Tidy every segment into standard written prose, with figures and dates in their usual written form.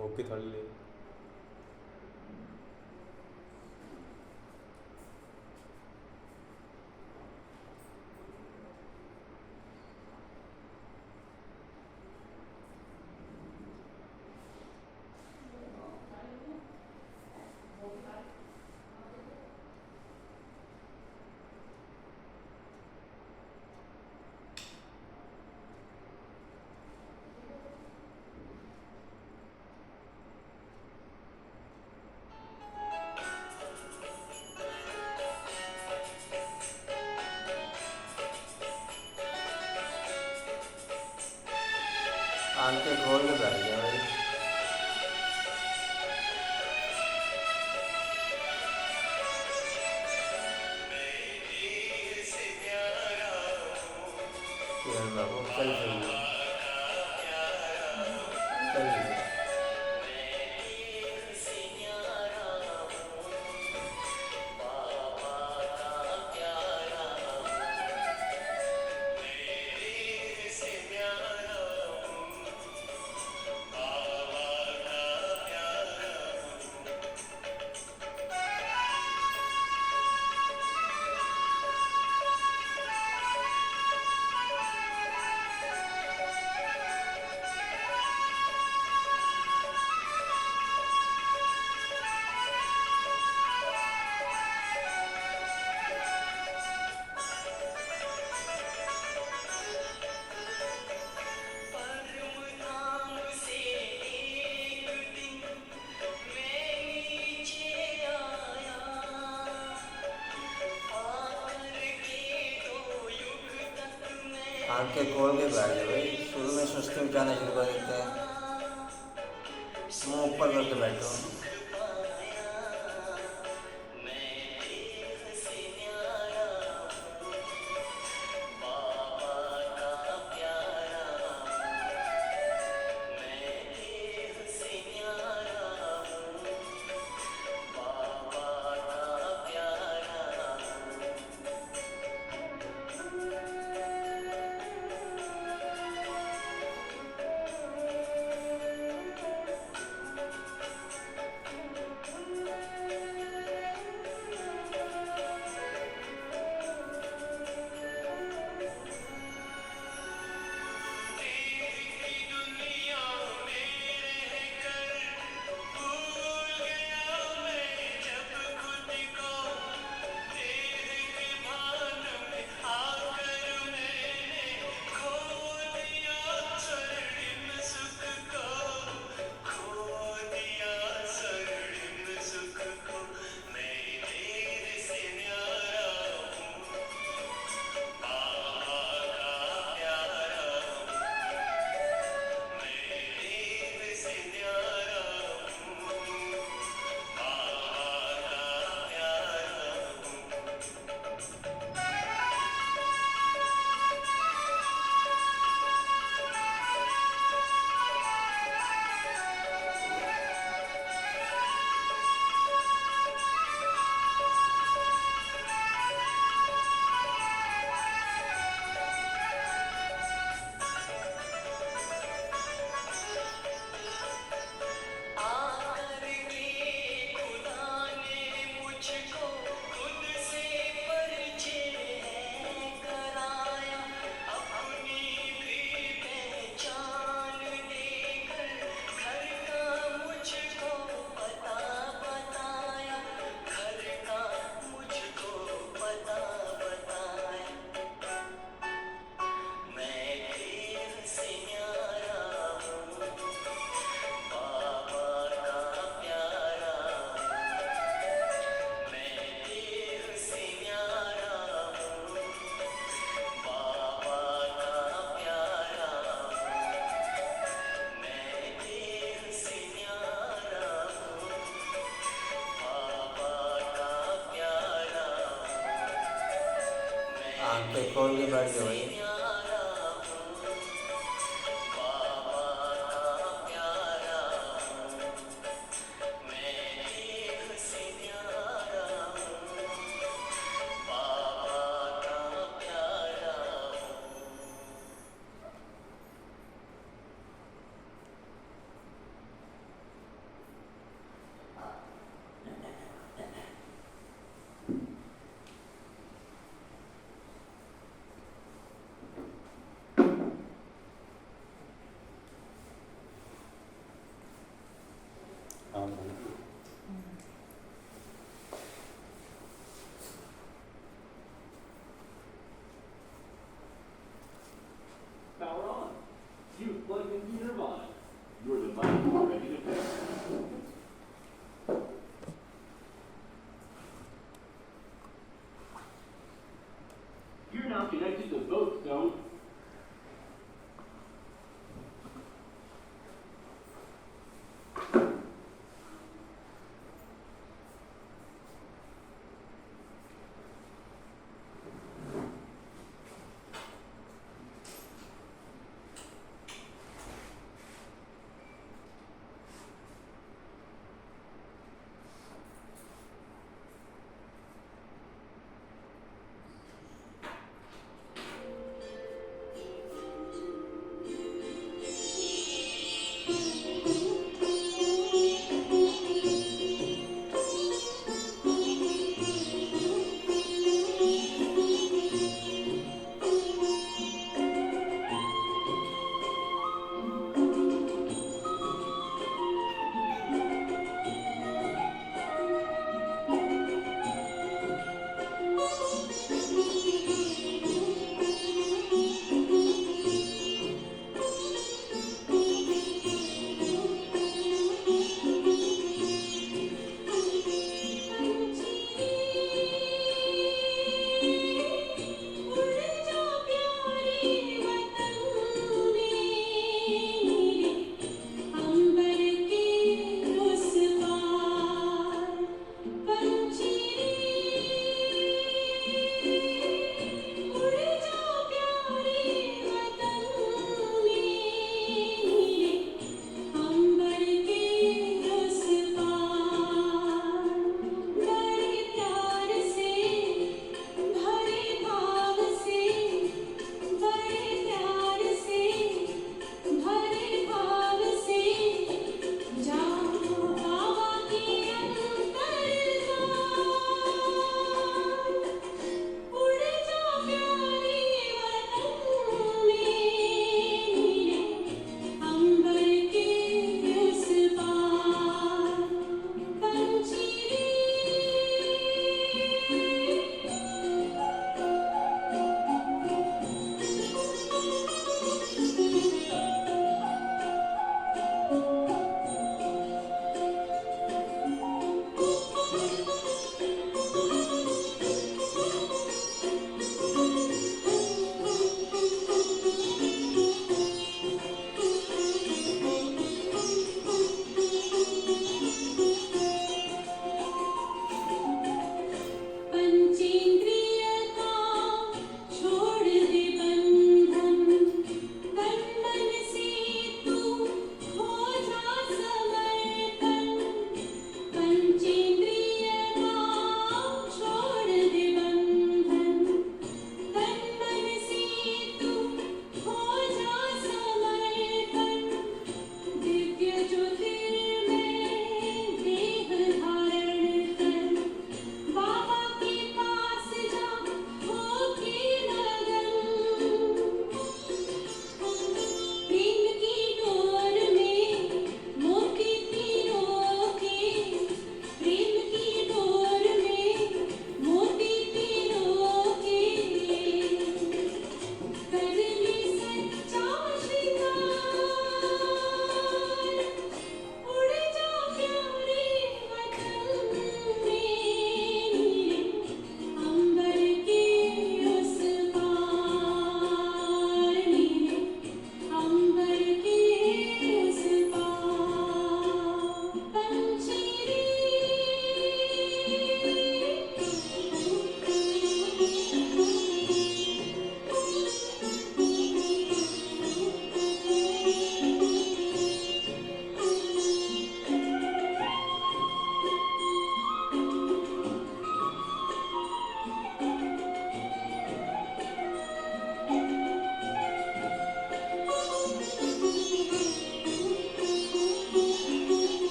Okay थोड़ी ले आंखें खोल के बैठ गया भाई। किरण बाबू कल चाहिए, कल चाहिए। आंखें खोल के बैठ जाओ भाई। शुरू में सुस्ती में जाना शुरू कर देते हैं। मुंह ऊपर करके बैठो। आंखें खोल के बैठ जाओ भाई। Power on. You've plugged into Nirvana. Your device is ready to pair. You're now connected to both zones.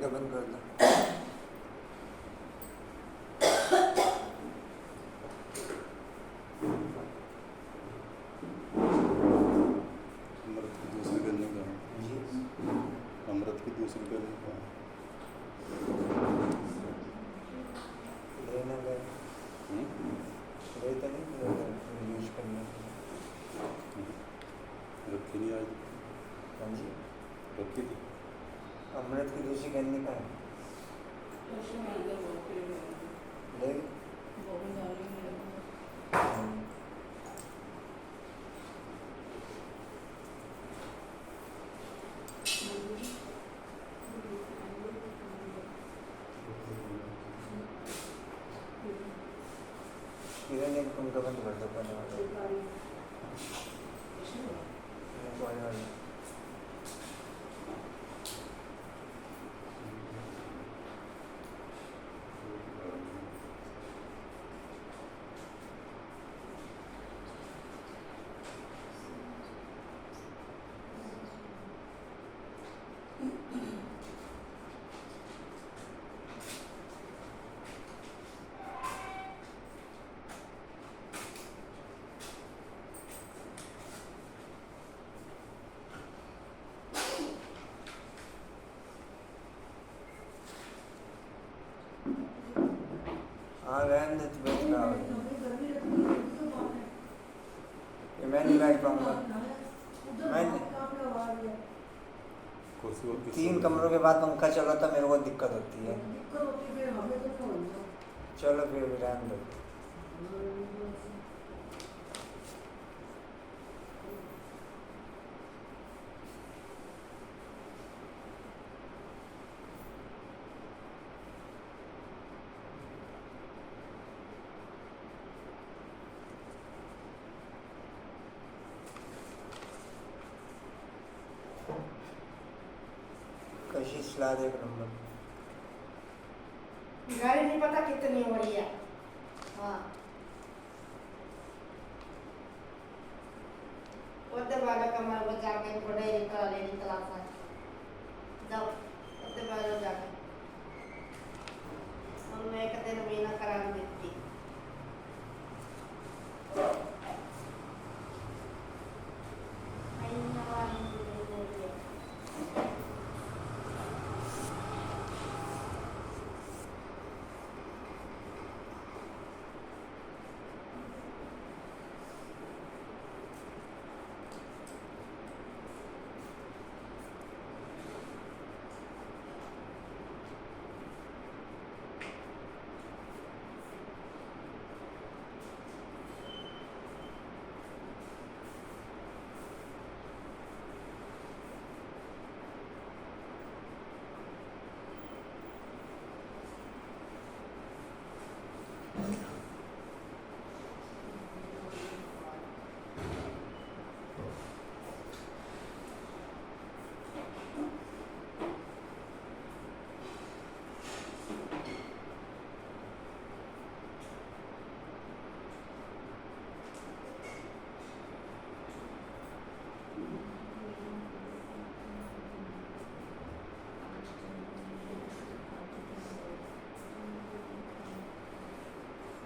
का बंद कर दो। अमृत की दूसरी गन्नी का जी अमृत की दूसरी गन्नी का लेना गए लेते नहीं यूज करने के लिए। रखी नहीं आज हाँ जी रखी थी अमृत की दूसरी गन्नी का है ले किरण एक उनका बंद कर दो पहले वाला वाला हाँ रहने दे तो बेच रहा ये मैं नहीं बैठ पाऊँगा मैं कुर्सी और किस 3 कमरों के बाद पंखा चला था मेरे को दिक्कत होती है। चलो फिर रहने दो। कशिश ला दे 1 नंबर। गाड़ी नहीं पता कितनी हो रही है। हाँ उधर वाला कमर में जाके बड़े निकला लेने क्लास है जाओ उधर वाला जाके और मैं एक दिन महीना करा देती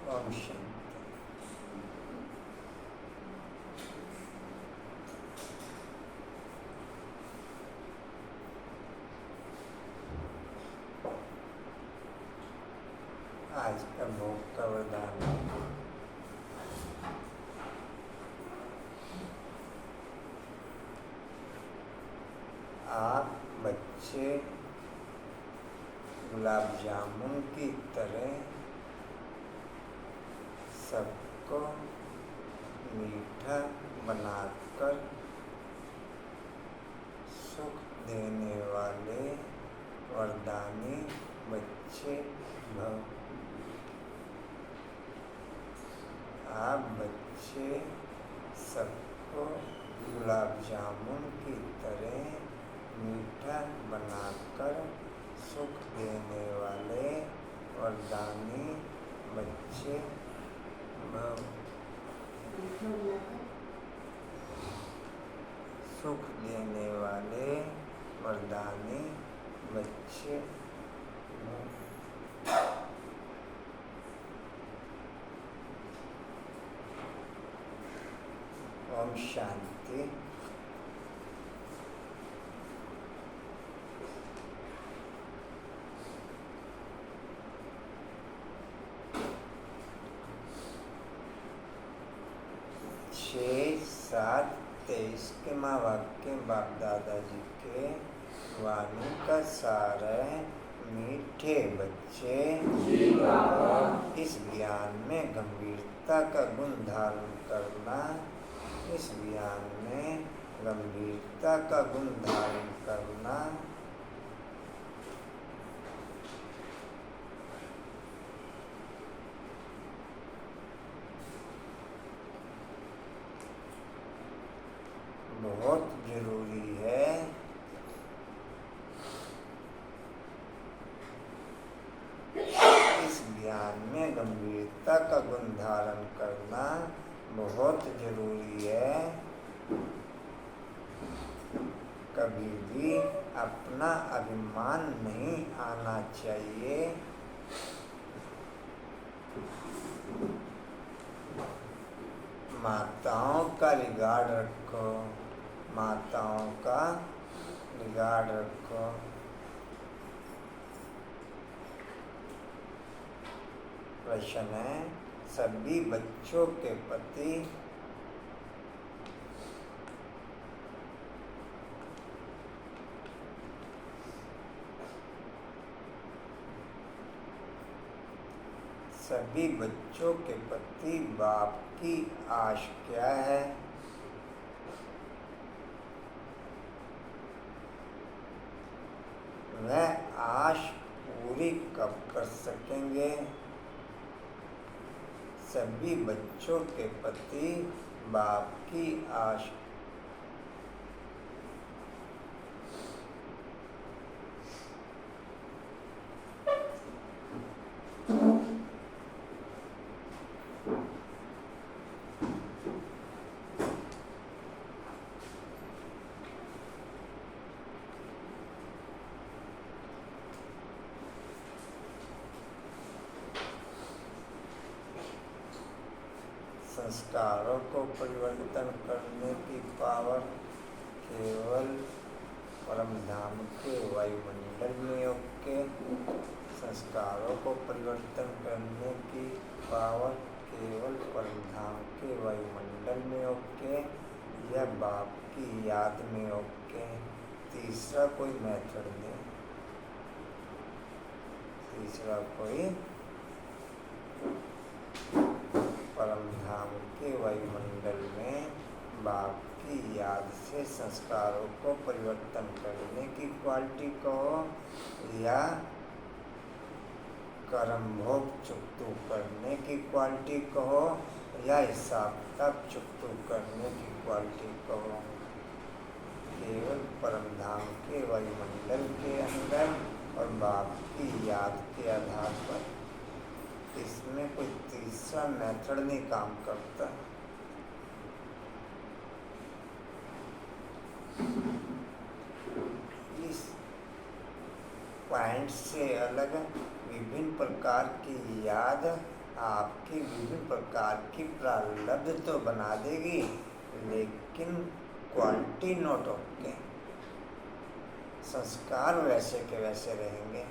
ओम शांति। आज का भोग का वरदान आप बच्चे गुलाब जामुन की तरह सबको मीठा बनाकर सुख देने वाले वरदानी बच्चे भव। आप बच्चे सबको गुलाब जामुन की तरह मीठा बनाकर सुख देने वाले वरदानी बच्चे भव। सुख देने वाले वरदानी बच्चे शांति। छः सात 23 के माँ वाक्य बाप दादाजी के वाणी का सार है। मीठे बच्चे इस ज्ञान में गंभीरता का गुण धारण करना, इस ज्ञान में गंभीरता का गुण धारण करना। बहुत जरूरी है। इस ज्ञान में गंभीरता का गुण धारण करना बहुत जरूरी है। कभी भी अपना अभिमान नहीं आना चाहिए। माताओं का रिगार्ड रखो, माताओं का रिगार्ड रखो। प्रश्न है, सभी बच्चों के प्रति सभी बच्चों के प्रति बाप की आश क्या है? वह आश पूरी कब कर सकेंगे? सभी बच्चों के प्रति बाप की आश संस्कारों को परिवर्तन करने की पावर केवल परम धाम के वायुमंडल में योग के। संस्कारों को परिवर्तन करने की पावर केवल परम धाम के वायुमंडल में योग के या बाप की याद में योग के। तीसरा कोई मेथड नहीं, तीसरा कोई परम धाम के वायुमंडल में बाप की याद से संस्कारों को परिवर्तन करने की क्वालिटी कहो या कर्म भोग चुकतू करने की क्वालिटी कहो या हिसाब किताब चुकतू करने की क्वालिटी कहो। केवल परम धाम के वायुमंडल के अंदर और बाप की याद के आधार पर, इसमें कोई तीसरा मेथड नहीं काम करता। इस पॉइंट से अलग विभिन्न प्रकार की याद आपकी विभिन्न प्रकार की प्रारब्ध तो बना देगी, लेकिन क्वालिटी नोट ओके। संस्कार वैसे के वैसे रहेंगे।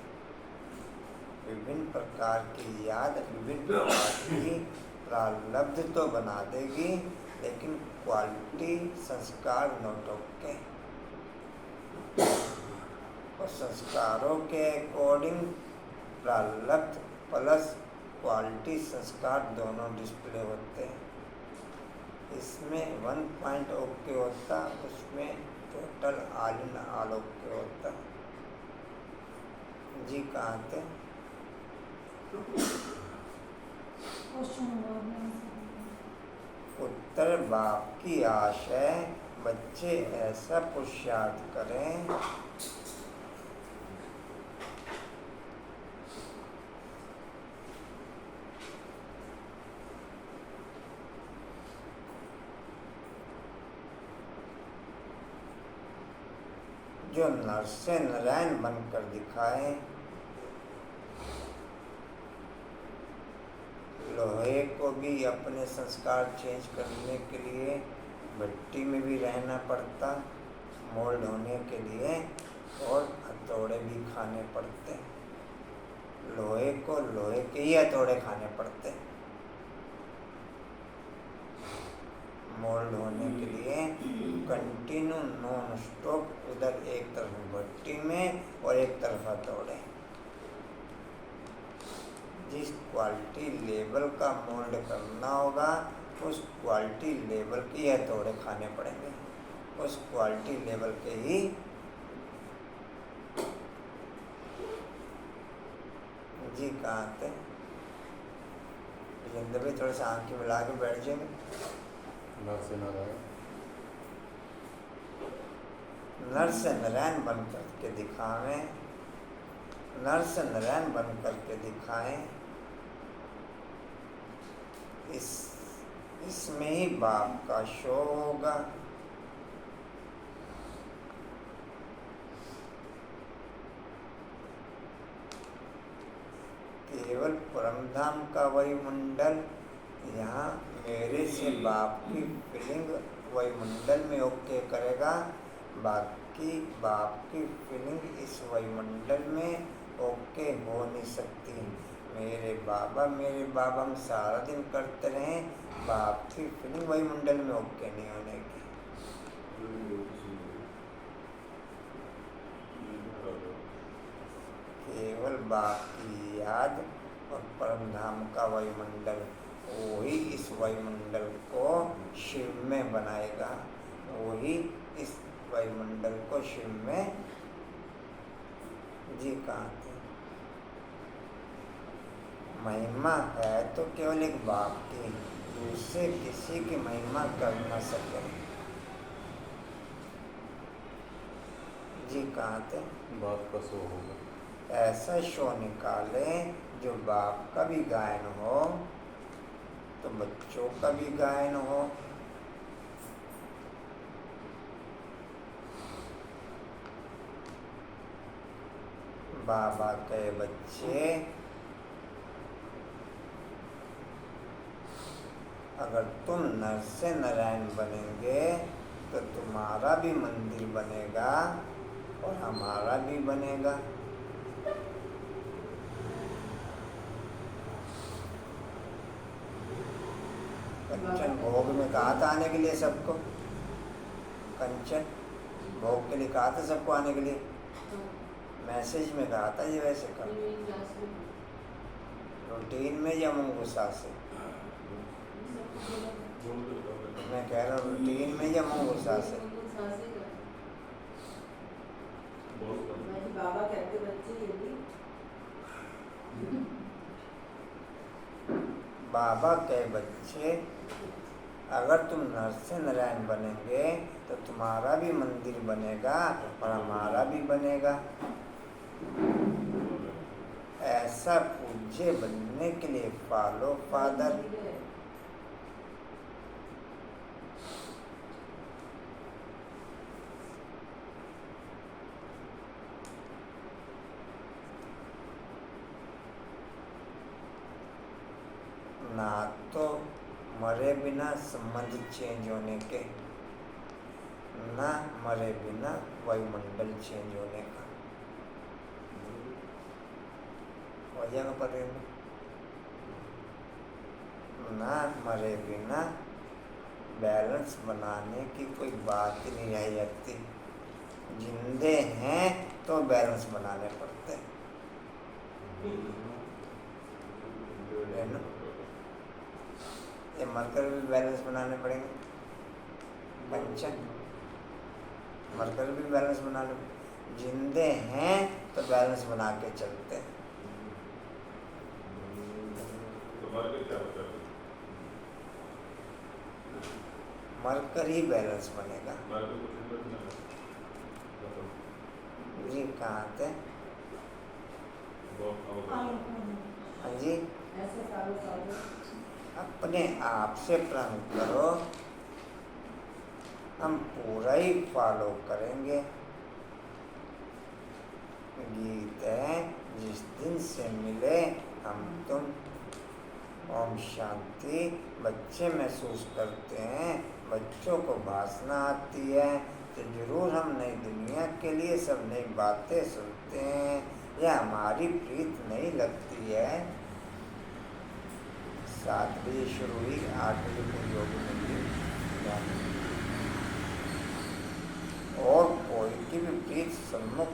विभिन्न प्रकार की याद विभिन्न प्रकार की प्रारब्ध तो बना देगी, लेकिन क्वालिटी संस्कार नोट ओके। और संस्कारों के अकॉर्डिंग प्रारब्ध प्लस क्वालिटी संस्कार दोनों डिस्प्ले होते हैं। इसमें 1 पॉइंट ओके होता, उसमें total all in all okay होता। जी कहाँ थे? उत्तर बाप की आश है, बच्चे ऐसा पुरुषार्थ करें जो नर से नारायण बनकर दिखाए। लोहे को भी अपने संस्कार चेंज करने के लिए मिट्टी में भी रहना पड़ता मोल्ड होने के लिए, और हथौड़े भी खाने पड़ते। लोहे को लोहे के ही हथौड़े खाने पड़ते मोल्ड होने के लिए। कंटिन्यू नॉन स्टॉप, उधर एक तरफ भट्टी में और एक तरफ हथौड़े। जिस क्वालिटी लेवल का मोल्ड करना होगा उस क्वालिटी लेवल के हथौड़े खाने पड़ेंगे, उस क्वालिटी लेवल के ही। जी कहाँ थे जिंदगी भी थोड़ा सा आँखें मिला के बैठ जाएंगे। नर से नारायण, नर से नारायण बन करके दिखावें, नर से नारायण बन करके दिखाएं। इसमें ही बाप का शो होगा। केवल परमधाम का वायुमंडल यहाँ मेरे से बाप की फीलिंग वायुमंडल में ओके करेगा, बाकी बाप की फीलिंग इस वायुमंडल में ओके हो नहीं सकती। मेरे बाबा हम सारा दिन करते रहें, बाप की फीलिंग वायुमंडल में ओके नहीं होने की। केवल बाप की याद और परमधाम का वायुमंडल, वही इस वायुमंडल को शिव में बनाएगा, वही इस वायुमंडल को शिव में। जी कहाँ थे महिमा है तो केवल एक बाप की, दूसरे किसी की महिमा कर न सके। जी कहाँ थे बाप का शो होगा। ऐसा शो निकाले जो बाप का भी गायन हो तो बच्चों का भी गायन हो। बाबा के बच्चे अगर तुम नर से नारायण बनेंगे तो तुम्हारा भी मंदिर बनेगा और हमारा भी बनेगा। कंचन भोग में कहा था आने के लिए सबको, कंचन भोग के लिए कहा था सबको आने के लिए, मैसेज में कहा था ये वैसे कर रूटीन में या मंगूसा से। मैं कह रहा हूँ रूटीन में या मंगूसा से। बाबा कहते बच्चे ये भी बाबा के बच्चे अगर तुम नर से नारायण बनेंगे तो तुम्हारा भी मंदिर बनेगा और हमारा भी बनेगा। ऐसा पूज्य बनने के लिए फॉलो फादर। ना तो मरे बिना संबंध चेंज होने के, ना मरे बिना वायुमंडल चेंज होने का। वजह पता ना मरे बिना बैलेंस बनाने की कोई बात ही नहीं रह जाती। जिंदे हैं तो बैलेंस बनाने पड़ते हैं, है ना। ये मरकर भी बैलेंस बनाने पड़ेंगे, कंचन मरकर भी बैलेंस बना लो। जिंदे हैं तो बैलेंस बना के चलते हैं। मरकर ही बैलेंस बनेगा। जी कहाँ थे? हाँ जी, ऐसे सालों सालों अपने आप से प्रण करो, हम पूरा ही फॉलो करेंगे। गीत है जिस दिन से मिले हम तुम। ओम शांति। बच्चे महसूस करते हैं बच्चों को वासना आती है तो जरूर हम नई दुनिया के लिए सब नई बातें सुनते हैं। यह हमारी प्रीत नहीं लगती है। 7 बजे शुरू हुई, 8 बजे पूरी होगी मंदिर। और कोई की भी प्रीत सम्मुख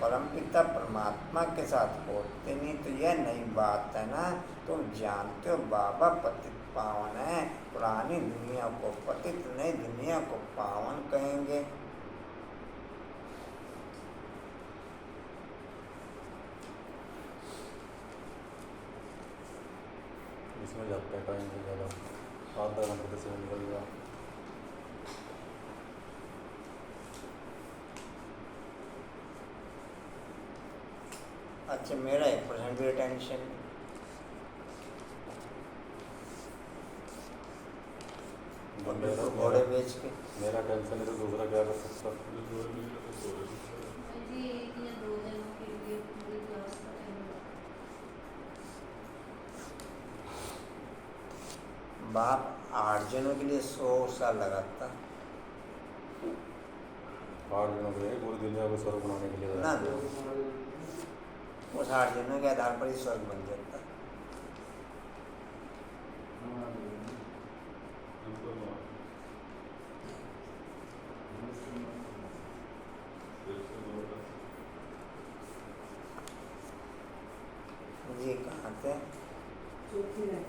परमपिता परमात्मा के साथ होते नहीं तो यह नई बात है ना। तुम जानते हो बाबा पतित पावन है, पुरानी दुनिया को पतित, नई दुनिया को पावन कहेंगे। इसमें जाते हैं टाइम से ज़्यादा, आधा घंटे से निकल गया। अच्छा, मेरा 1% भी टेंशन घोड़े बेच के। मेरा टेंशन है तो दूसरा क्या कर सकता। जी 1 या 2 दिनों के लिए पूरी क्लास का टाइम। बाप 8 जनों के लिए 100 साल लगाता 8 दिनों के लिए पूरी दुनिया को स्वर्ग बनाने के लिए ना। उस 8 जनों के आधार पर ही स्वर्ग बन जाता। जी कहाँ थे? चौथी लाइन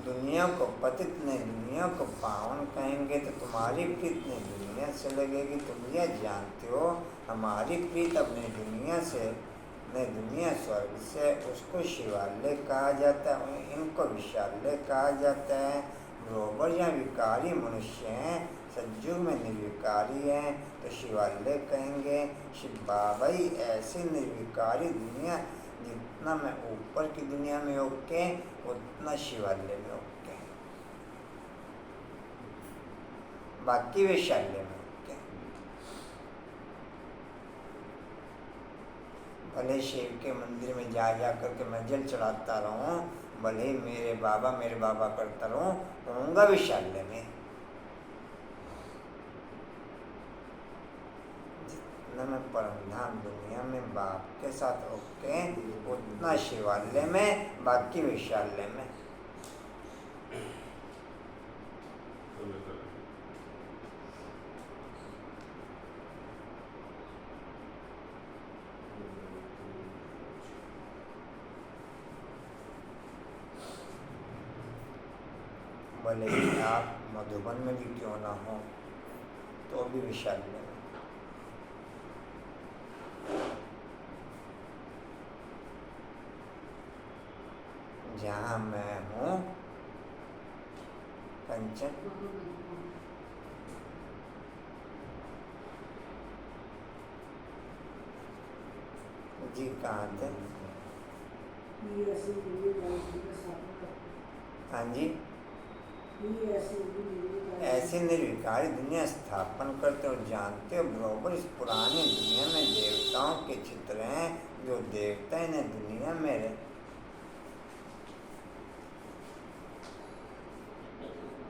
दुनिया को पतित नहीं दुनिया को पावन कहेंगे तो तुम्हारी प्रीत नई दुनिया से लगेगी। तुम यह जानते हो हमारी प्रीत अपनी दुनिया से, नई दुनिया स्वर्ग से, उसको शिवालय कहा जाता है, इनको विशालय कहा जाता है। बरोबर यहाँ विकारी मनुष्य हैं, सज्जुग में निर्विकारी हैं तो शिवालय कहेंगे। शिव बाबा ही ऐसी निर्विकारी दुनिया, जितना मैं ऊपर की दुनिया में ओके उतना शिवालय में ओके, बाकी वैशाल्य में ओके। भले शिव के मंदिर में जा करके मैं जल चढ़ाता रहूं, भले मेरे बाबा करता रहूं, रहूंगा वैशाल्य में। जितना मैं परमधाम दुनिया में बाप के साथ ओके उतना शिवालय में, बाकी वैशाल्य में। भले ही आप मधुबन में भी क्यों ना हो तो भी विशाल्य में। जहाँ मैं हूँ कंचन, जी कहाँ थे? ये ऐसे लिए गायत्री का स्थापना हाँ जी, ये ऐसे लिए ऐसे निर्विकारी दुनिया स्थापन करते और जानते हो बरोबर इस पुरानी दुनिया में देवताओं के चित्र हैं। जो देवता इन्हें दुनिया में रहे,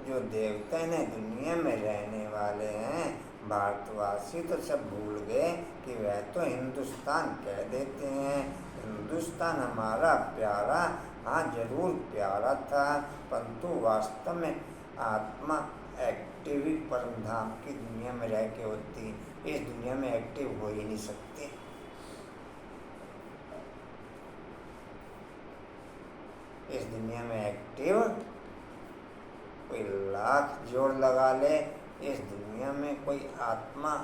जो देवता इन्हें दुनिया में रहने वाले हैं। भारतवासी तो सब भूल गए कि वह तो हिंदुस्तान कह देते हैं। हिंदुस्तान हमारा प्यारा, हाँ जरूर प्यारा था, परंतु वास्तव में आत्मा एक्टिव ही परमधाम की दुनिया में रह के होती, इस दुनिया में एक्टिव हो ही नहीं सकती। इस दुनिया में एक्टिव कोई लाख जोड़ लगा ले, इस दुनिया में कोई आत्मा,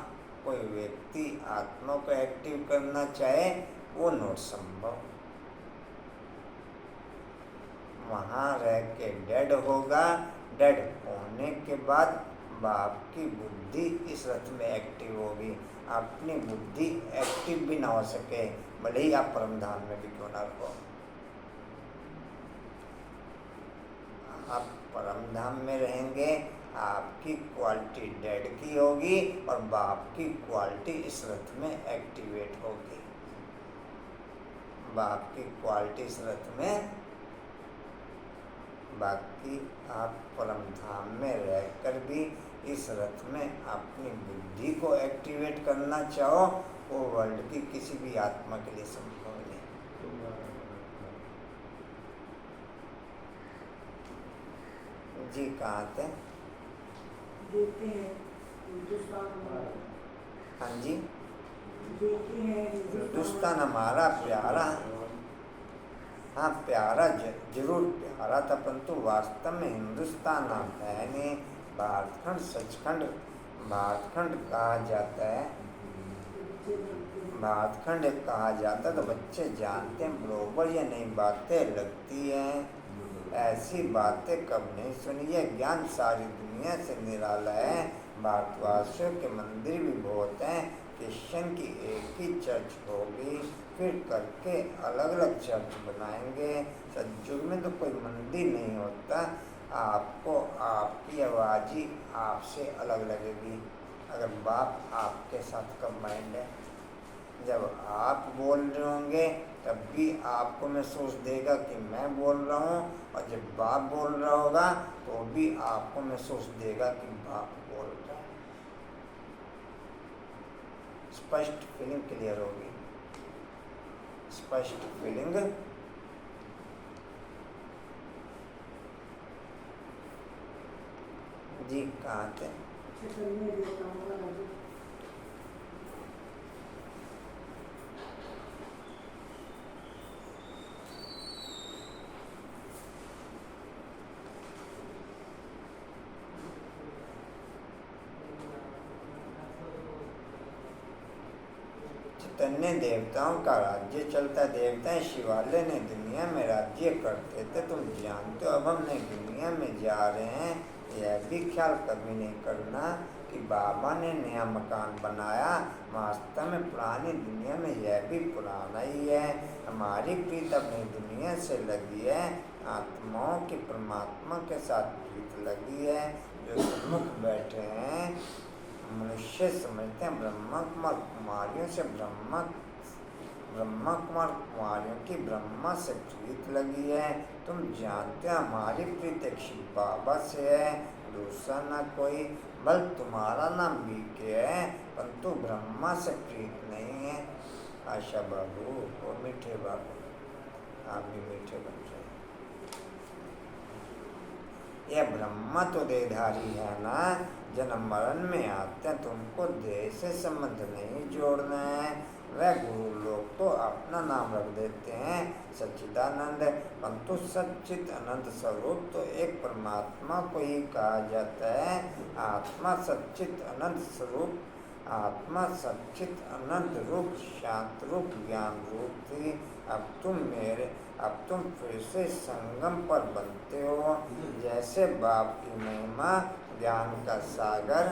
कोई व्यक्ति आत्मा को एक्टिव करना चाहे वो नोट संभव। वहाँ रह के डेड होगा, डेड होने के बाद बाप की बुद्धि इस रथ में एक्टिव होगी। अपनी बुद्धि एक्टिव भी ना हो सके, भले ही आप परमधाम में भी क्यों ना रहो। आप परमधाम में रहेंगे, आपकी क्वालिटी डेड की होगी और बाप की क्वालिटी इस रथ में एक्टिवेट होगी। बाप की क्वालिटी इस रथ में, बाकी आप परम धाम में रहकर भी इस रथ में अपनी बुद्धि को एक्टिवेट करना चाहो, वो वर्ल्ड की किसी भी आत्मा के लिए संभव नहीं। जी कहाँ थे? देखते हैं हिंदुस्तान हमारा। हाँ जी, देखते हैं हिंदुस्तान हमारा प्यारा, हाँ प्यारा जरूर प्यारा था, परंतु वास्तव में हिंदुस्तान आप है नहीं। भारतखंड सचखंड भारतखंड कहा जाता है, भारतखंड कहा जाता है तो बच्चे जानते हैं बरोबर ये नई बातें लगती हैं। ऐसी बातें कब नहीं सुनी है। ज्ञान सारी दुनिया से निराला है। भारतवासियों के मंदिर भी बहुत हैं। क्रिश्चियन की एक ही चर्च होगी, फिर करके अलग अलग चर्च बनाएंगे। सतयुग में तो कोई मंदिर नहीं होता। आपको आपकी आवाज़ ही आपसे अलग लगेगी। अगर बाप आपके साथ कंबाइंड है, जब आप बोल रहे होंगे तब भी आपको महसूस देगा कि मैं बोल रहा हूँ, और जब बाप बोल रहा होगा तो भी आपको महसूस देगा कि बाप बोल रहा है। स्पष्ट फीलिंग क्लियर होगी, स्पष्ट फीलिंग। जी कहाँ थे? करने देता हूँ राजू। चैतन्य देवताओं का राज्य चलता। देवताएं शिवालय ने दुनिया में राज्य करते थे, तुम जानते हो। अब हम नई दुनिया में जा रहे हैं। यह भी ख्याल कभी नहीं करना कि बाबा ने नया मकान बनाया। वास्तव में पुरानी दुनिया में यह भी पुराना ही है। हमारी प्रीत अपनी दुनिया से लगी है। आत्माओं की परमात्मा के साथ प्रीत लगी है। जो सम्मुख बैठे हैं मनुष्य समझते हैं ब्रह्मा कुमार कुमारियों से ब्रह्मा कुमार कुमारियों की ब्रह्मा से प्रीत लगी है। तुम जानते हो हमारी प्रीत एक शिव बाबा से है, दूसरा ना कोई। बल तुम्हारा नाम बीके है, परंतु ब्रह्मा से प्रीत नहीं है। आशा बाबू और मीठे बाबू, आप भी मीठे बन रहे। यह ब्रह्मा तो देहधारी है ना, जन्म मरण में आते हैं। तुमको देह से संबंध नहीं जोड़ना है। वह गुरु लोग तो अपना नाम रख देते हैं सच्चिदानंद, परंतु सच्चित अनंत स्वरूप तो एक परमात्मा को ही कहा जाता है। आत्मा सच्चित अनंत स्वरूप, आत्मा सच्चित अनंत रूप, शांत रूप, ज्ञान रूप थी। अब तुम फिर से संगम पर बनते हो। जैसे बाप की महिमा, ज्ञान का सागर,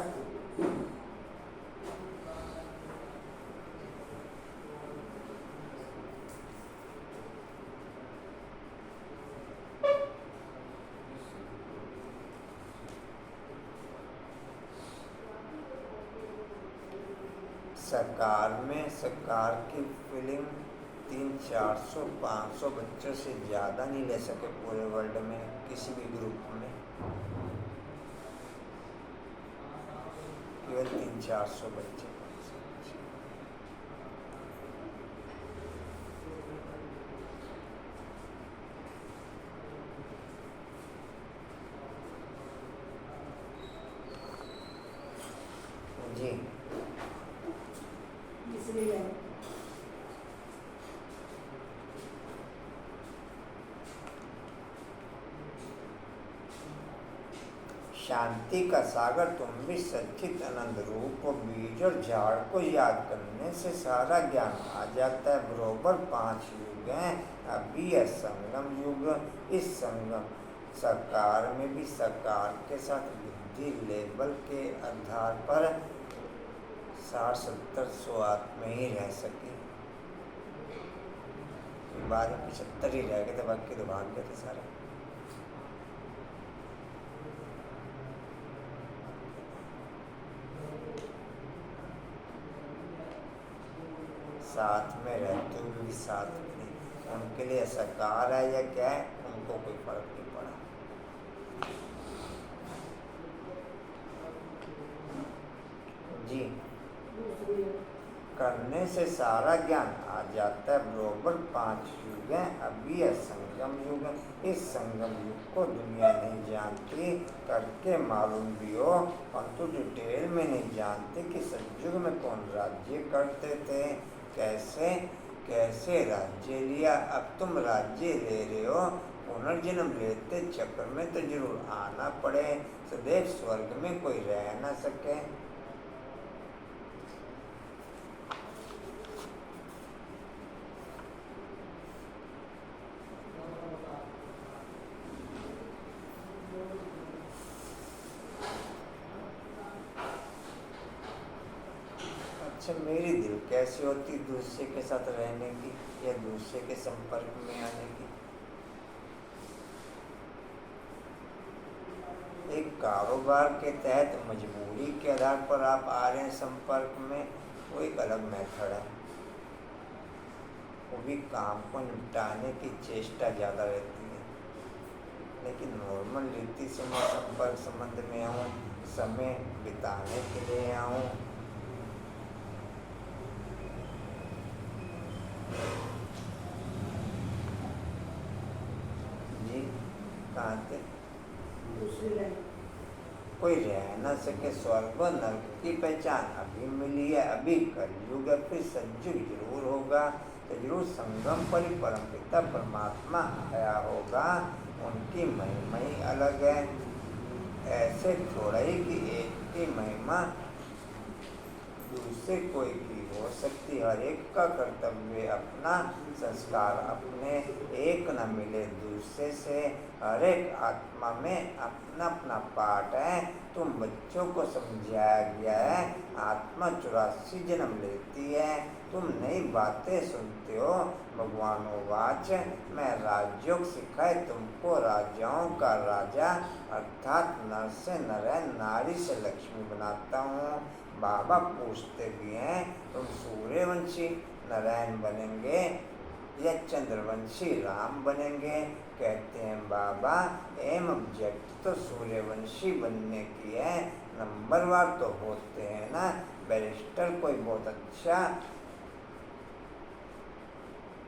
सकार की फिल्म 300-400-500 बच्चों से ज़्यादा नहीं ले सके पूरे वर्ल्ड में किसी भी ग्रुप में। केवल 300-400 बच्चे। जी इसलिए शांति का सागर तुम भी सच्चित आनंद रूप और बीज और झाड़ को याद करने से सारा ज्ञान आ जाता है। बरोबर 5 युग हैं। अभी है संगम युग। इस संगम साकार में भी साकार के साथ बुद्धि लेवल के आधार पर 60-70-100 आत्मा ही रह सकी। बाद में 75 ही रह गए थे, बाकी तो भाग गए थे सारे। साथ में रहते हुए भी साथ में नहीं। उनके लिए साकार है या क्या है, उनको कोई फर्क नहीं पड़ा। जी दूसरी है करने से सारा ज्ञान आ जाता है। बरोबर 5 युग हैं, अभी है संगम युग है। इस संगम युग को दुनिया नहीं जानती, करके मालूम भी हो परंतु डिटेल में नहीं जानती कि सतयुग में कौन राज्य करते थे, कैसे कैसे राज्य लिया। अब तुम राज्य ले रहे हो, पुनर्जन्म लेते चक्र में तो जरूर आना पड़े, सदैव स्वर्ग में कोई रह ना सके। अच्छा, मेरी दिल कैसी होती दूसरे के साथ रहने की या दूसरे के संपर्क में आने की? एक कारोबार के तहत मजबूरी के आधार पर आप आ रहे हैं संपर्क में, वो एक अलग मेथड है। वो भी काम को निपटाने की चेष्टा ज़्यादा रहती है, लेकिन नॉर्मल रीति से मैं संपर्क संबंध में आऊँ, समय बिताने के लिए आऊँ, जी कहाँ थे? दूसरी लाइन कोई रह न सके स्वर्ग व नरक की पहचान अभी मिली है, अभी कलयुग है, फिर सतयुग जरूर होगा, तो जरूर संगम पर ही परमपिता परमात्मा आया होगा। उनकी महिमा ही अलग है। ऐसे थोड़ा ही कि एक की महिमा दूसरे कोई की हो सकती। हर एक का कर्तव्य अपना, संस्कार अपने, एक न मिले दूसरे से। हर एक आत्मा में अपना अपना पाठ है। तुम बच्चों को समझाया गया है, आत्मा 84 जन्म लेती है। तुम नई बातें सुनते हो। भगवानोवाच, मैं राजयोग सिखाए तुमको, राजाओं का राजा अर्थात नर से नर, नारी से लक्ष्मी बनाता हूँ। बाबा पूछते भी हैं, तुम सूर्यवंशी नारायण बनेंगे या चंद्रवंशी राम बनेंगे? कहते हैं बाबा, एम ऑब्जेक्ट तो सूर्यवंशी बनने की है, नंबरवार तो होते हैं ना। बैरिस्टर कोई बहुत अच्छा,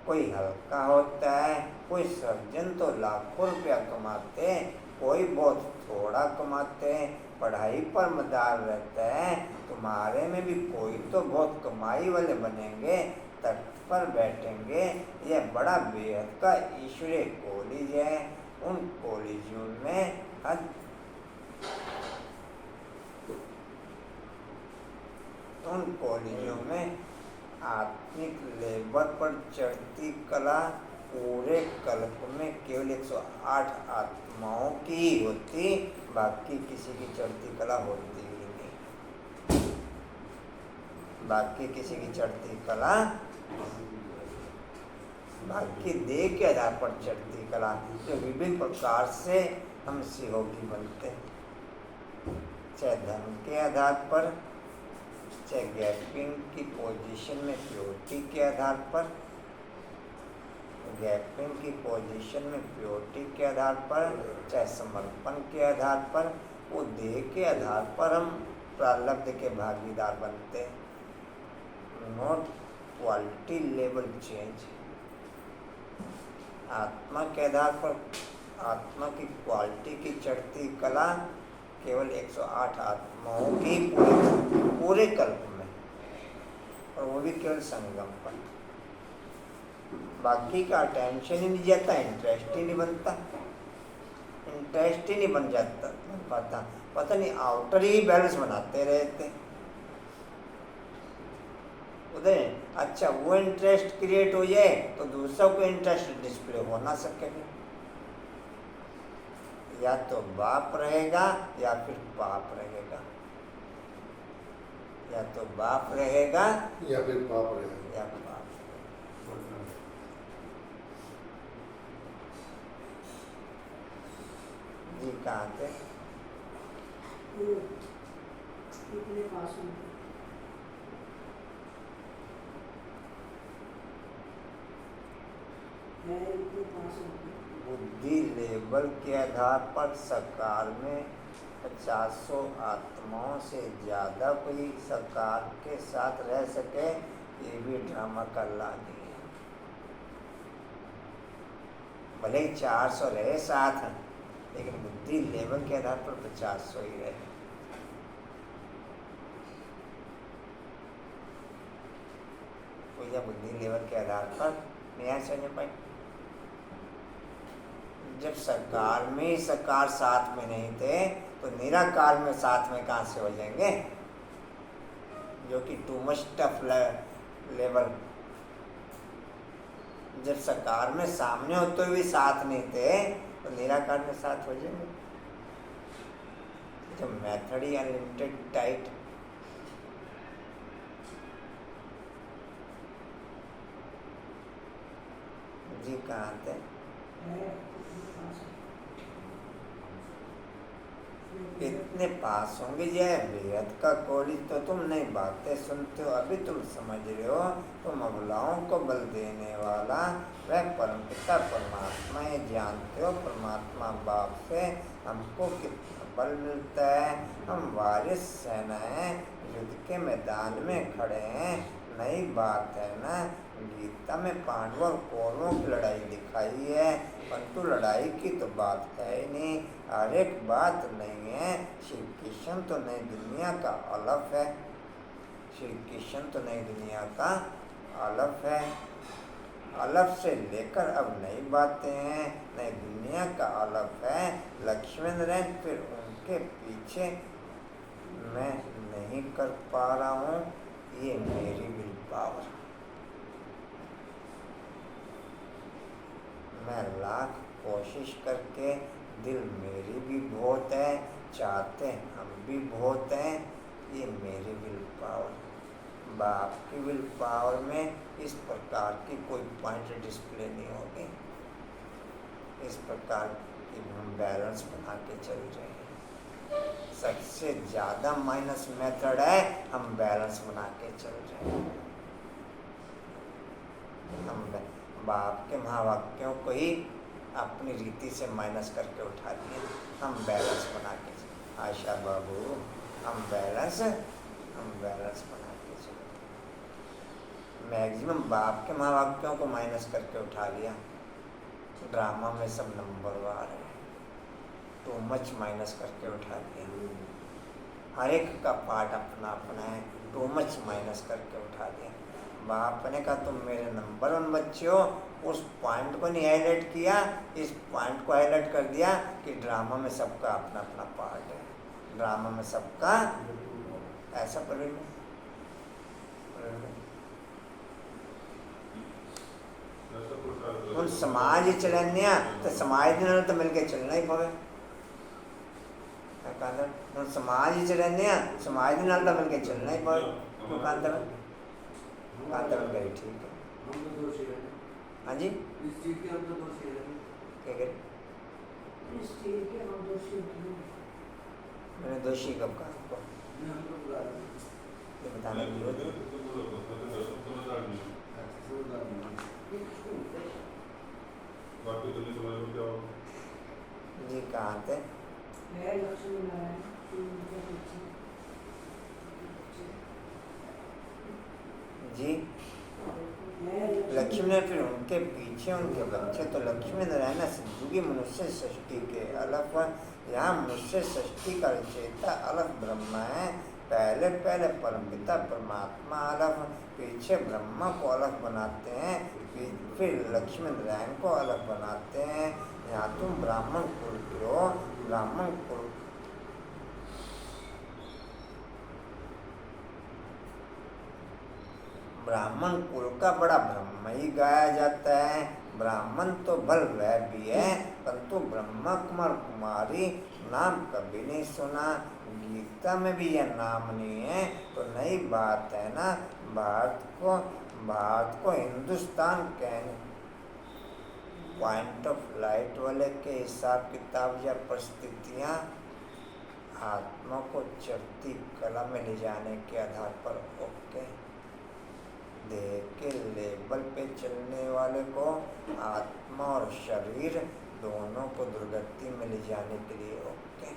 कोई हल्का होता है, कोई सर्जन तो लाखों रुपया कमाते, कोई बहुत थोड़ा कमाते हैं। पढ़ाई पर मदार रहता है। तुम्हारे में भी कोई तो बहुत कमाई वाले बनेंगे, तट पर बैठेंगे। यह बड़ा बेहद का ईश्वरीय कॉलेज है। उन कॉलेजों में आत्मिक लेवल पर चढ़ती कला पूरे कल्प में केवल 108 आत्माओं की होती, बाकी किसी की चढ़ती कला होती ही नहीं। बाकी किसी की चढ़ती कला, बाकी देह के आधार पर चढ़ती कला, जो विभिन्न प्रकार से हम सहयोगी बनते हैं, चाहे धन के आधार पर, चाहे गैपिंग की पोजीशन में प्योरिटी के आधार पर, गैपिंग की पोजीशन में प्योरिटी के आधार पर, चाहे समर्पण के आधार पर, वो देह के आधार पर हम प्रारब्ध के भागीदार बनते हैं। Not quality level change. आत्मा के आधार पर आत्मा की क्वालिटी की चढ़ती कला केवल 108 आत्माओं की पूरे कल्प में, और वो भी केवल संगम पर। बाकी का टेंशन ही नहीं जाता, इंटरेस्ट ही नहीं बनता, इंटरेस्ट ही नहीं बन पाता। पता नहीं आउटर ही बैलेंस बनाते रहते उधर। अच्छा, वो इंटरेस्ट क्रिएट हो जाए तो दूसरा को इंटरेस्ट डिस्प्ले हो ना सके। या तो बाप रहेगा या फिर पाप रहेगा, या तो बाप रहेगा या फिर पाप रहेगा। या पाप। जी कहाँ थे? ये इतने पास में है इतने पास होंगे। बुद्धि लेवल के आधार पर सकार में 50 आत्माओं से ज़्यादा कोई सकार के साथ रह सके, ये भी ड्रामा का लानी है। भले ही 400 रहे साथ, लेकिन बुद्धि लेवल के आधार पर 50 ही रहे। कोई या बुद्धि लेवल के आधार पर न्याय समझ पाए। जब सकार में ही सकार साथ में नहीं थे, तो निराकार में साथ में कहाँ से हो जाएंगे, जो कि टू मच टफ लेवल। जब सकार में सामने होते हुए साथ नहीं थे, तो निराकार में साथ हो जाएंगे। जब मेथड ही अनलिमिटेड टाइट, जी कहाँ थे? है इतने पास इतने पास होंगे जय बेहद का कॉलेज तो तुम नहीं बातें सुनते हो, अभी तुम समझ रहे हो। तुम अबलाओं को बल देने वाला वह परमपिता परमात्मा, ये जानते हो परमात्मा बाप से हमको कितना बल मिलता है। हम वारिस सेना हैं, युद्ध के मैदान में खड़े हैं, नई बात है ना। गीता में पांडवों और कौरवों की लड़ाई दिखाई है, परंतु लड़ाई की तो बात है ही नहीं। हर एक बात नहीं है। श्री कृष्ण तो नई दुनिया का अलफ है, श्री कृष्ण तो नई दुनिया का अलफ है। अलफ से लेकर अब नई बातें हैं, नई दुनिया का अलफ है। लक्ष्मण रैन फिर उनके पीछे मैं नहीं कर पा रहा हूँ, ये मेरी विल पावर। मैं लाख कोशिश करके, दिल मेरी भी बहुत है, चाहते हम भी बहुत हैं, ये मेरी विल पावर। बाप की विल पावर में इस प्रकार की कोई पॉइंट डिस्प्ले नहीं होगी। इस प्रकार की हम बैलेंस बना के चल रहे हैं। सबसे ज़्यादा माइनस मेथड है, हम बैलेंस बना के चल रहे हैं। हम बाप के महावाक्यों को ही अपनी रीति से माइनस करके उठा दिए। हम बैलेंस बना के, आशा बाबू, हम बैलेंस बना के चले। मैक्सिमम बाप के महावाक्यों को माइनस करके उठा लिया। ड्रामा में सब नंबरवार है, टू मच माइनस करके उठा दिया। हर एक का पार्ट अपना अपना है, टू मच माइनस करके उठा दिया। बाप ने कहा तुम मेरे नंबर 1 बच्चे हो, उस पॉइंट को नहीं हाईलाइट किया, इस पॉइंट को हाईलाइट कर दिया कि ड्रामा में सबका अपना अपना पार्ट है। ड्रामा में सबका ऐसा पर उन समाज ही चलनिया तो समाज दिन तो मिलके चलना ही पवे। समाज ही चलनिया समाज दिन तो मिलके चलना ही पवे। कांतर गई ठीक है। हम तो दोषी हैं। हाँ जी इस चीज के हम तो दोषी हैं। क्या करें? इस चीज के हम दोषी हैं। मैंने दोषी कब कहा आपको? हम तो बुला रहे हैं। ये बताने की जरूरत है। जी कहाँ थे? है लक्ष्मण नारायण उनके पीछे जी लक्ष्मी ने फिर उनके पीछे उनके बच्चे। तो लक्ष्मी नारायण सिद्धू की मनुष्य सृष्टि के अलग, यहाँ मनुष्य सृष्टि का रचयिता अलग ब्रह्मा है। पहले पहले परमपिता परमात्मा अलग, पीछे ब्रह्मा को अलग बनाते हैं, फिर लक्ष्मी नारायण को अलग बनाते हैं। यहाँ तुम ब्राह्मण कुल के हो, ब्राह्मण कुल ब्राह्मण कुल का बड़ा ब्रह्म ही गाया जाता है। ब्राह्मण तो बल वह भी है, परंतु ब्रह्मा कुमार कुमारी नाम कभी नहीं सुना। गीता में भी यह नाम नहीं है, तो नई बात है ना। भारत को हिंदुस्तान कहने पॉइंट ऑफ लाइट वाले के हिसाब किताब या परिस्थितियाँ आत्मा को चढ़ती कला में ले जाने के आधार पर ओके। देह के लेवल पे चलने वाले को आत्मा और शरीर दोनों को दुर्गति में ले जाने के लिए ओके।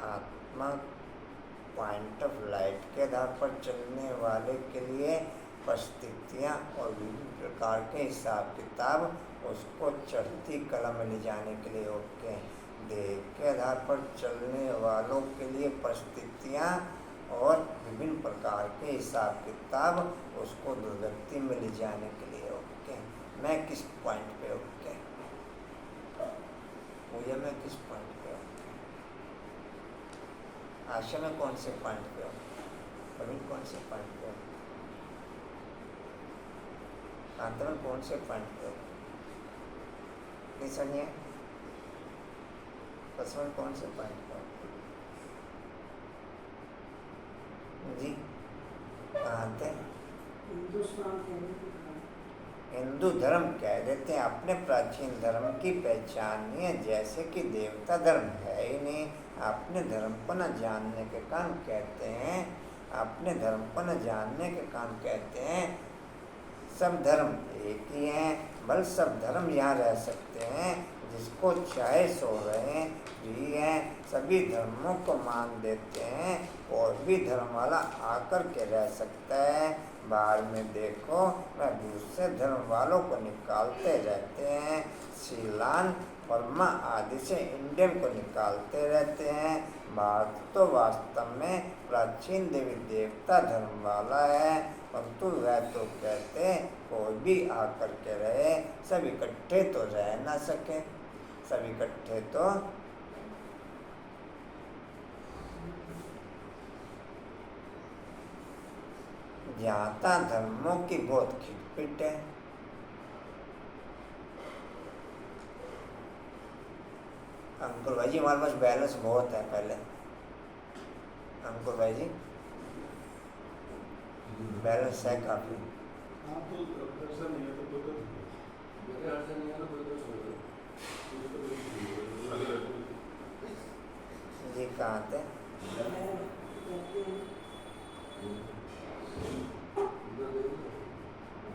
आत्मा पॉइंट ऑफ लाइट के आधार पर चलने वाले के लिए परिस्थितियाँ और विभिन्न प्रकार के हिसाब किताब उसको चढ़ती कला में ले जाने के लिए ओके। देह के आधार पर चलने वालों के लिए परिस्थितियाँ और विभिन्न प्रकार के हिसाब किताब उसको दुर्गति में ले जाने के लिए ओके। मैं किस पॉइंट पे ओके? पूजा में किस पॉइंट पे ओके? आशा में कौन से पॉइंट पे ओके? कभी कौन से पॉइंट पे ओके? कांता में कौन से पॉइंट पे ओके? समझिए पसंद कौन से पॉइंट पे जी? कहाँ थे? हिंदुस्तान कहने के कारण हिंदू धर्म कह देते हैं। अपने प्राचीन धर्म की पहचान नहीं है, जैसे कि देवता धर्म है ही नहीं। अपने धर्म को न जानने के कारण कहते हैं, अपने धर्म को न जानने के कारण कहते हैं सब धर्म एक ही हैं। बल सब धर्म यहाँ रह सकते हैं, जिसको चाहे सो रहे फ्री हैं। सभी धर्मों को मान देते हैं, और भी धर्म वाला आकर के रह सकता है। बाहर में देखो वह दूसरे धर्म वालों को निकालते रहते हैं। सीलान वर्मा आदि से इंडियन को निकालते रहते हैं। भारत तो वास्तव में प्राचीन देवी देवता धर्म वाला है, परंतु वह तो कहते कोई भी आकर के रहे, सब इकट्ठे तो रह ना सके। सब इकट्ठे तो जाता धर्मों की बहुत खिटपिट है। अंकुर भाई जी हमारे पास बैलेंस बहुत है पहले। अंकुर भाई जी बैलेंस है काफी। जी कहाँ थे?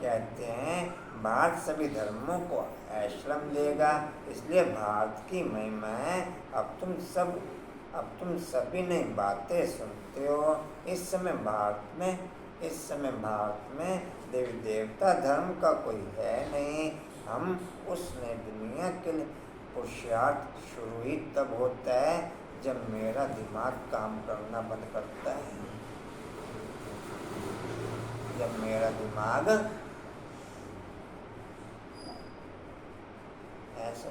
कहते हैं भारत सभी धर्मों को आश्रम देगा, इसलिए भारत की महिमा है। अब तुम सभी नई बातें सुनते हो। इस समय भारत में देवी देवता धर्म का कोई है नहीं। हम उस नई दुनिया के लिए पुरुषार्थ शुरू ही तब होता है जब मेरा दिमाग काम करना बंद करता है। जब मेरा दिमाग ऐसा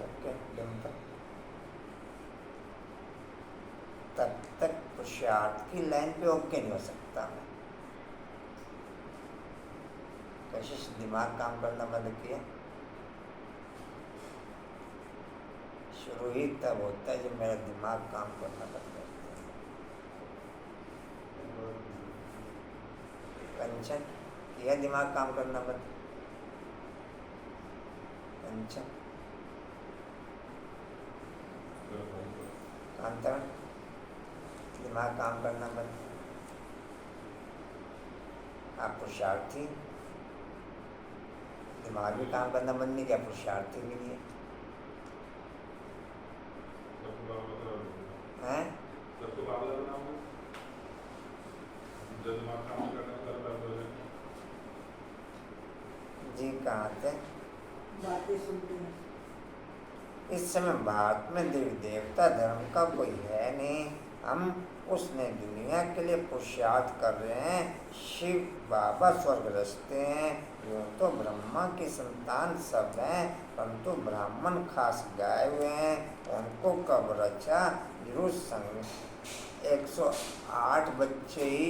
तब तक पुरुषार्थ की लाइन पे ओके नहीं हो सकता मैं। कशिश दिमाग काम करना बंद किया, शुरू ही तब होता है जब मेरा दिमाग काम करना बंद करता है। कंचन किया दिमाग काम करना बंद? कंचन कांतरण दिमाग काम करना बंद? आप पुरुषार्थी, दिमाग भी काम करना बंद नहीं किया, पुरुषार्थी भी नहीं है। जी कहाँ थे? बातें सुनते हैं। इस समय भारत में देवी देवता धर्म का कोई है नहीं। हम उस नई दुनिया के लिए पुरुषार्थ कर रहे हैं। शिव बाबा स्वर्गस्थ हैं। यूँ तो ब्रह्मा की संतान सब हैं, परंतु ब्राह्मण खास गाए हुए हैं। उनको कब रचा जरूर संग 108 बच्चे ही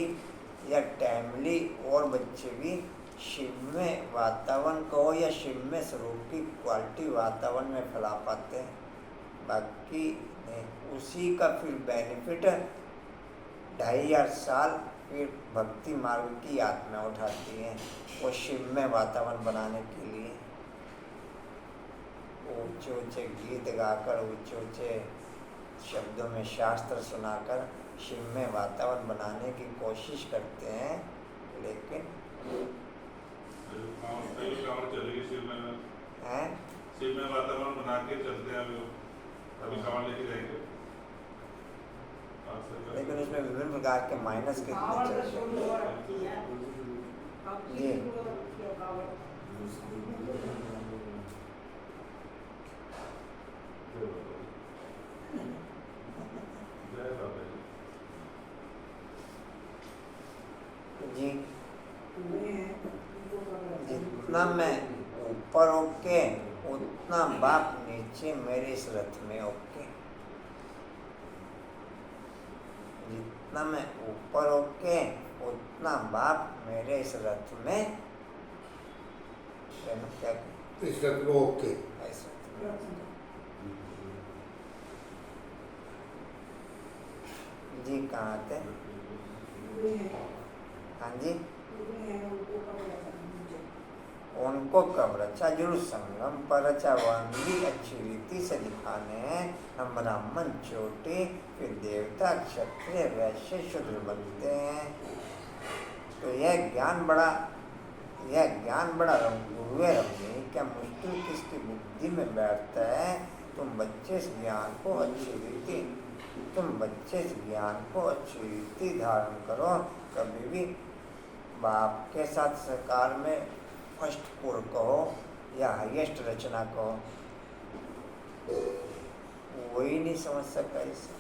या टैमली और बच्चे भी शिव में वातावरण को या शिव में स्वरूप की क्वालिटी वातावरण में फैला पाते हैं। बाकी नहीं, उसी का फिर बेनिफिट 2500 साल फिर भक्ति मार्ग की आत्मा उठाती हैं वो शिव में वातावरण बनाने के लिए। ऊंचे ऊंचे गीत गाकर, ऊंचे ऊंचे शब्दों में शास्त्र सुनाकर शिव में वातावरण बनाने की कोशिश करते हैं, लेकिन चलेगी हैं शिव में वातावरण बना के चलते हैं लोग, अभी कांवड़ लेके जाएंगे। लेकिन उसमें विभिन्न प्रकार के माइनस कितने कावड़ चलते का हैं। छोड़ हुआ रखी है। अब जी। किसी को क्या कावड़? जय बाबा जी। जी, नहीं है, उनको कावड़ रखी है। जितना मैं ऊपर ओके उतना बाप नीचे मेरे इस रथ में ओके। जितना मैं ऊपर ओके उतना बाप मेरे इस रथ में क्या इस रथ में ओके। ऐसे रखी जी कहाँ थे? है। नहीं है, हाँ जी, नहीं है, उनको कावड़ रखी है। उनको कब रचा जरूर संगम पर रचा वंदी अच्छी रीति से दिखाने हम ब्राह्मण छोटे फिर देवता क्षत्रिय वैश्य शूद्र बनते हैं। तो यह ज्ञान बड़ा गुरुए रमणी क्या मुश्किल किसकी बुद्धि में बैठता है। तुम बच्चे इस ज्ञान को अच्छी रीति धारण करो। कभी भी बाप के साथ सरकार में फर्स्ट पुर कहो या हाईएस्ट रचना कहो, वही नहीं समझ सका इसे।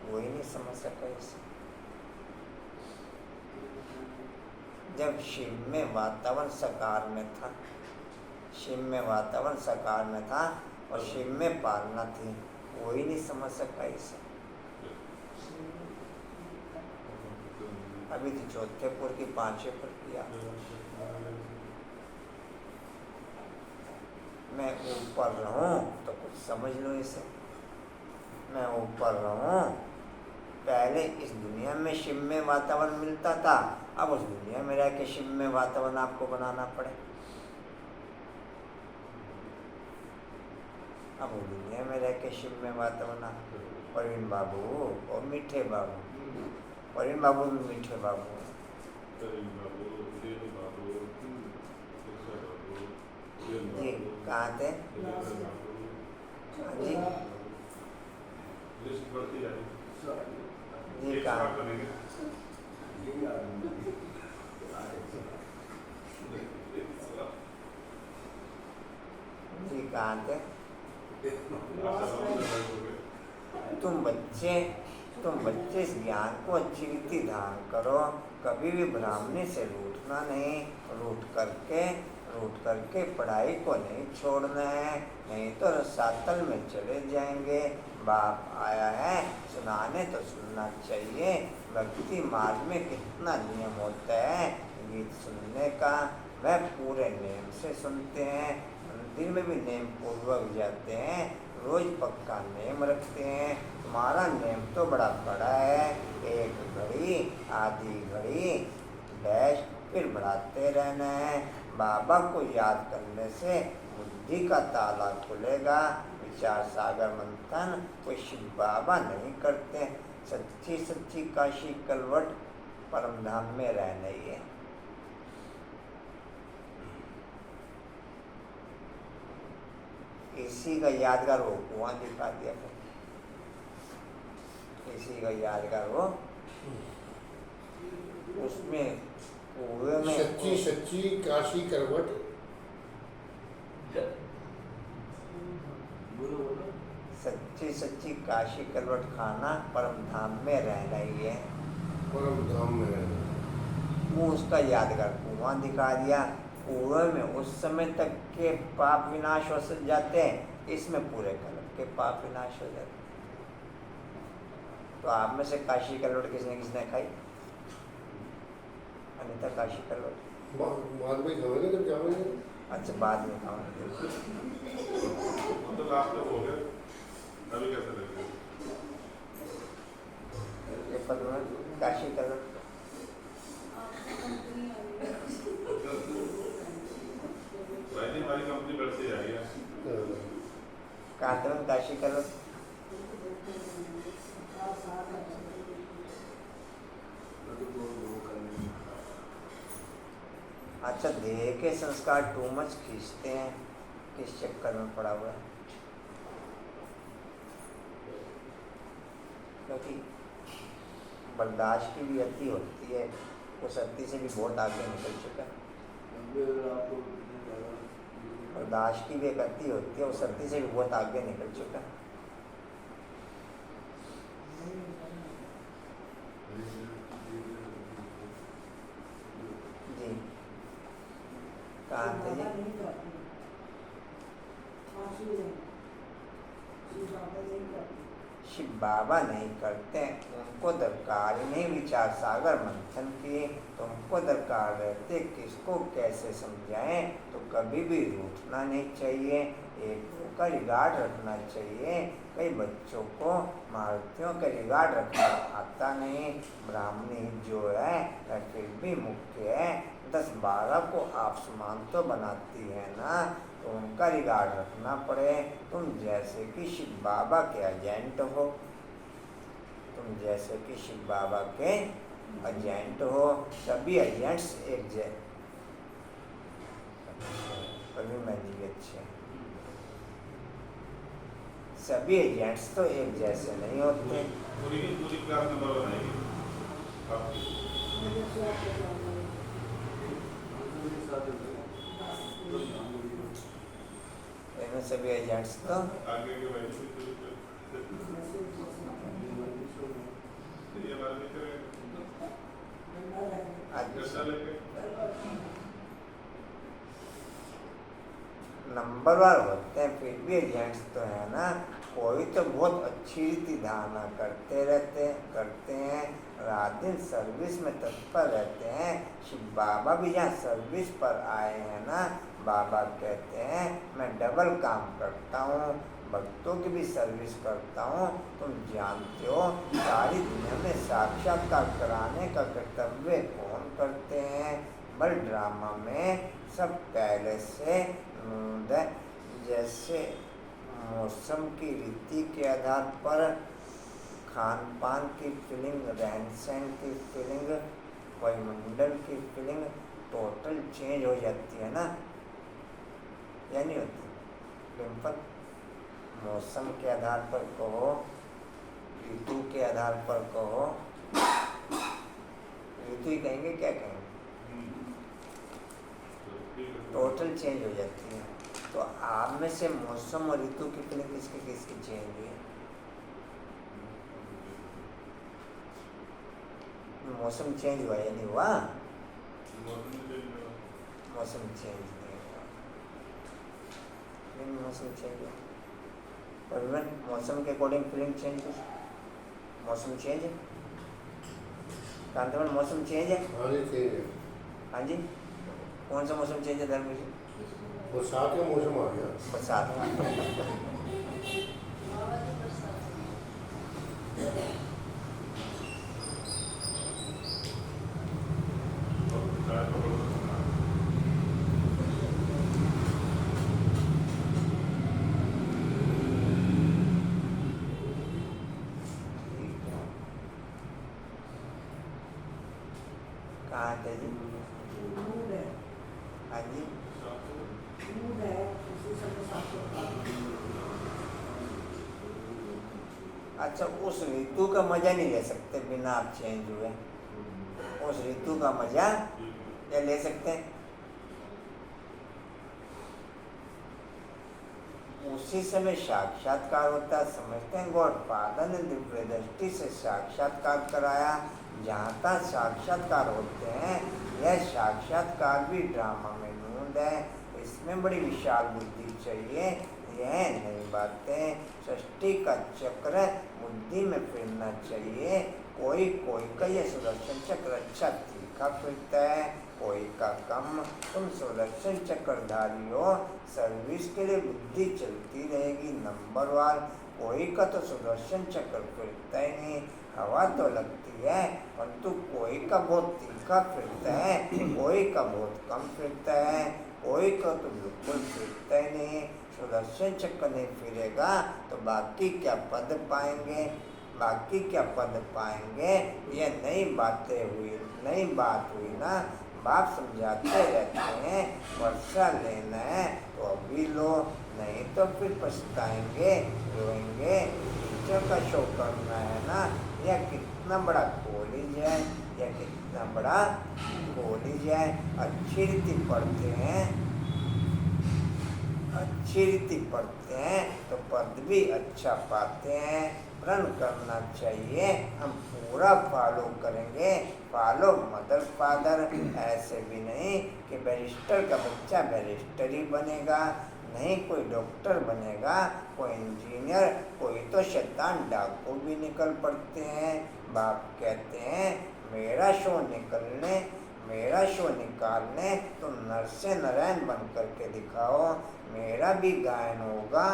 वही नहीं समझ सका इसे। जब शिव में वातावरण साकार में था, शिव में वातावरण साकार में था और शिव में पालना थी, वही नहीं समझ सका इसे। अभी तो चौथे पुर की पांचवें पुर किया। मैं ऊपर रहूं तो कुछ समझ लो इसे। मैं ऊपर रहूं, पहले इस दुनिया में शिव में वातावरण मिलता था, अब उस दुनिया में रह के शिव में वातावरण आपको बनाना पड़े। अब उस दुनिया में रह के शिव में वातावरण, प्रवीण बाबू और मीठे बाबू, प्रवीण बाबू भी मीठे बाबू हैं। जी कहाँ थे? जी लिस्ट बढ़ती जा रही है। जी कहाँ? जी कहाँ थे? तुम बच्चे इस ज्ञान को अच्छी रीति धारण करो। कभी भी ब्राह्मणी से रूठना नहीं, रूठ करके पढ़ाई को नहीं छोड़ना है, नहीं तो रसातल में चले जाएंगे। बाप आया है सुनाने तो सुनना चाहिए। भक्ति मार्ग में कितना नियम होता है गीत सुनने का, वह पूरे नेम से सुनते हैं। मंदिर में भी नेम पूर्वक जाते हैं, रोज पक्का नेम रखते हैं। तुम्हारा नेम तो बड़ा बड़ा है, एक घड़ी आधी घड़ी डैश फिर बढ़ाते रहना है। बाबा को याद करने से बुद्धि का ताला खुलेगा। विचार सागर मंथन कोई शिव बाबा नहीं करते। सच्ची सच्ची काशी कलवट परम धाम में रह नहीं है। इसी का यादगार वो कुआं दिखा दिया था। इसी का यादगार वो उसमें कुएं में सच्ची काशी करवट। सच्ची काशी करवट खाना परम धाम में रहना ही है। परम धाम में रहना। वो उसका यादगार कुआं दिखा दिया। कुएं में उस समय तक के पाप विनाश हो जाते हैं, इसमें पूरे कलम के पाप विनाश हो जाते हैं। तो आप में से काशी करवट किसने खाई? अन्यथा काशी करवट बाद में खाओगे जब जाओगे। अच्छा बाद में खाओगे। तो लास्ट तक हो गया, अभी कैसे लगेगा? ये पता काशी करवट हमारी कंपनी बढ़ती जा रही है। करो। अच्छा, देह के संस्कार टू मच खींचते हैं, किस चक्कर में पड़ा हुआ है? क्योंकि बर्दाश्त की भी अति होती है, उस अति से भी बहुत आगे निकल चुका है। बर्दाश्त की भी एक अति होती है, उस अति से भी बहुत आगे निकल चुका है। जी कहाँ थे जी? शिव बाबा नहीं करते, उनको दरकार ही नहीं विचार सागर मंथन की, तो उनको दरकार रहते किसको कैसे समझाएं। तो कभी भी रूठना नहीं चाहिए, एक का रिगार्ड रखना चाहिए। कई बच्चों को मारुतियों का रिगार्ड रखना आता नहीं। ब्राह्मणी जो है वह फिर भी मुख्य है, 10-12 को आप समान तो बनाती है ना, तो उनका रिगार्ड रखना पड़े। तुम जैसे कि शिव बाबा के एजेंट हो, तुम जैसे कि शिव बाबा के एजेंट हो, सभी एजेंट्स एक जैसे अच्छे, सभी एजेंट्स तो एक जैसे नहीं होते। पूरी क्लास नंबर बनाएगी आपकी। इनमें सभी एजेंट्स तो आगे के भाई ये बात नहीं करेंगे। नंबरवार होते हैं, फिर भी एजेंट्स तो है ना। कोई तो बहुत अच्छी रीति धारणा करते हैं, रात दिन सर्विस में तत्पर रहते हैं। शिव बाबा भी जहाँ सर्विस पर आए हैं ना, बाबा कहते हैं मैं डबल काम करता हूँ, भक्तों की भी सर्विस करता हूँ। तुम जानते हो सारी दुनिया में साक्षात्कार कराने का कर्तव्य कौन करते हैं? बल ड्रामा में सब पहले से जैसे मौसम की रीति के आधार पर खान पान की फीलिंग, रहन सहन की फीलिंग, वायुमंडल की फीलिंग टोटल चेंज हो जाती है ना, या नहीं होती? डिम्पल, मौसम के आधार पर कहो, ऋतु के आधार पर कहो, ऋतु ही कहेंगे, क्या कहेंगे? टोटल चेंज हो जाती है। तो आप में से मौसम और ऋतु की फीलिंग किसकी चेंज हुई? मौसम चेंज हुआ या नहीं हुआ? मौसम चेंज नहीं हुआ, नहीं मौसम चेंज हुआ। पर मौसम के अकॉर्डिंग फीलिंग चेंज हुई, मौसम चेंज है। कांतमन मौसम चेंज है? हाँ जी चेंज है। हाँ जी, कौन सा मौसम चेंज है धर्म जी? बरसात का मौसम आ गया। बरसात। कहाँ थे जी? हाँ जी, अच्छा उस ऋतु का मजा नहीं ले सकते बिना आप चेंज हुए? उस ऋतु का मजा क्या ले सकते हैं? उसी समय साक्षात्कार होता है, समझते हैं। गॉड फादर ने दिव्य दृष्टि से साक्षात्कार कराया। जहाँ तक साक्षात्कार होते हैं, यह साक्षात्कार भी ड्रामा में नूंद है। इसमें बड़ी विशाल बुद्धि चाहिए। यह नई बातें, सृष्टि का चक्र बुद्धि में फिरना चाहिए। कोई का यह सुदर्शन चक्र अच्छा तीखा फिरता है, कोई का कम। तुम सुदर्शन चक्रधारी हो, सर्विस के लिए बुद्धि चलती रहेगी नंबरवार। कोई का तो सुदर्शन चक्र फिरता ही नहीं, हवा तो लगती है, परंतु कोई का बहुत तीखा फिरता है, कोई का बहुत कम फिरता है, कोई का तो बिल्कुल फिरता ही नहीं। सुदर्शन चक्र नहीं फिरेगा तो बाकी क्या पद पाएंगे, बाकी क्या पद पाएंगे। ये नई बातें हुई, नई बात हुई ना। बाप समझाते रहते हैं वर्षा लेना है तो अभी लो, नहीं तो फिर पछताएंगे, रोएंगे। टीचर का शो करना है ना। यह कितना बड़ा कॉलेज है, यह कितना बड़ा कॉलेज है। अच्छी रीति पढ़ते हैं, अच्छी रीति पढ़ते हैं तो पद भी अच्छा पाते हैं। प्रण करना चाहिए, हम पूरा फॉलो करेंगे। Follow mother father. ऐसे भी नहीं कि बैरिस्टर का बच्चा बैरिस्टर ही बनेगा, नहीं कोई डॉक्टर बनेगा, कोई इंजीनियर, कोई तो शैतान डाकू भी निकल पड़ते हैं। बाप कहते हैं मेरा शो निकलने, मेरा शो निकालने तुम नर से नारायण बन करके दिखाओ। मेरा भी गायन होगा,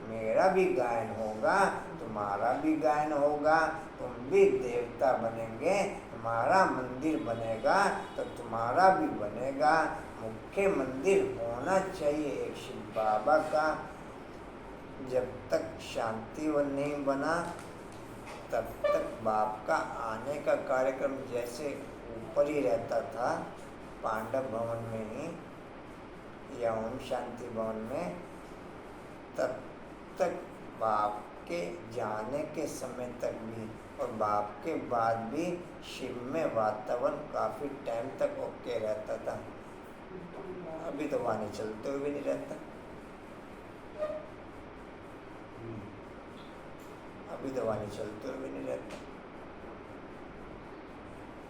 मेरा भी गायन होगा, तुम्हारा भी गायन होगा। तुम भी देवता बनेंगे, हमारा मंदिर बनेगा तो तुम्हारा भी बनेगा। मुख्य मंदिर होना चाहिए एक शिव बाबा का। जब तक शांतिवन नहीं बना तब तक बाप का आने का कार्यक्रम जैसे ऊपर ही रहता था पांडव भवन में ही या ओम शांति भवन में, तब तक बाप के जाने के समय तक भी और बाप के बाद भी शिव में वातावरण काफ़ी टाइम तक ओके रहता था। अभी तो वाणी चलते हुए भी नहीं रहता, अभी तो वाणी चलते हुए भी नहीं रहता।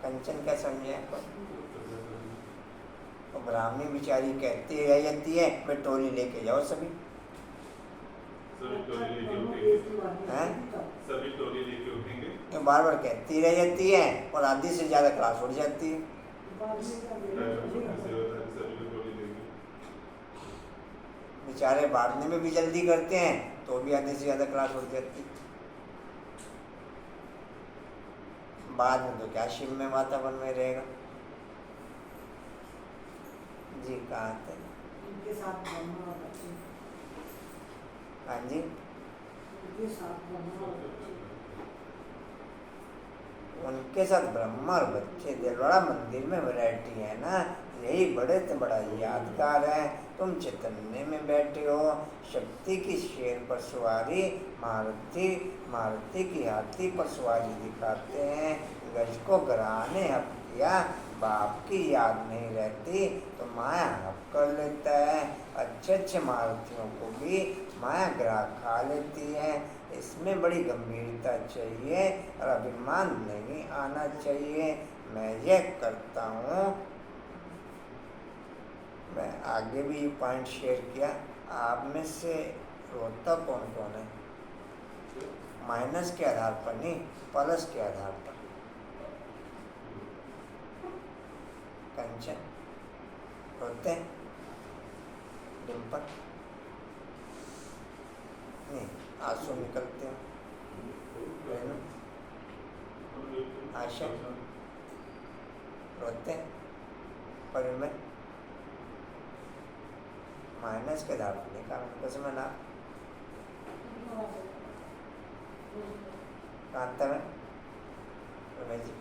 कंचन क्या समझे आपको? तो ब्राह्मणी बेचारी कहती रह जाती है मैं टोली लेके जाओ सभी, सभी टोली लेके उठेंगे, हैं? सभी टोली लेके उठेंगे। तो बार बार कहती रह जाती है और आधी से ज़्यादा क्लास उठ जाती है। बेचारे बांटने में भी जल्दी करते हैं तो भी आधे से ज़्यादा क्लास उठ जाती है। बाद में तो क्या शिव में वातावरण में रहेगा। जी कहाँ थे? उनके साथ ब्रह्मा और बच्चे, हाँ जी, उनके साथ ब्रह्मा और बच्चे। उनके साथ ब्रह्मा और बच्चे। दिलवाड़ा मंदिर में वैरायटी है ना, यही बड़े से बड़ा यादगार है। तुम चैतन्य में बैठे हो, शक्ति की शेर पर सवारी, मारुति मारुति की हाथी पर सवारी दिखाते हैं। गज को गराने हक किया, बाप की याद नहीं रहती तो माया हक कर लेता है। अच्छे अच्छे मारुतियों को भी माया ग्राह खा लेती है। इसमें बड़ी गंभीरता चाहिए और अभिमान नहीं आना चाहिए। मैं यह करता हूँ, मैं आगे भी ये पॉइंट शेयर किया। आप में से रोता कौन कौन है? माइनस के आधार पर नहीं, प्लस के आधार पर। कंचन रोते हैं? डिम्पल नहीं, आंसू निकलते हैं? रेनू, आशा रोते हैं? परिमल माइनस के आधार पर नहीं कहा, कैसे मैं ना कांता में रमेश जी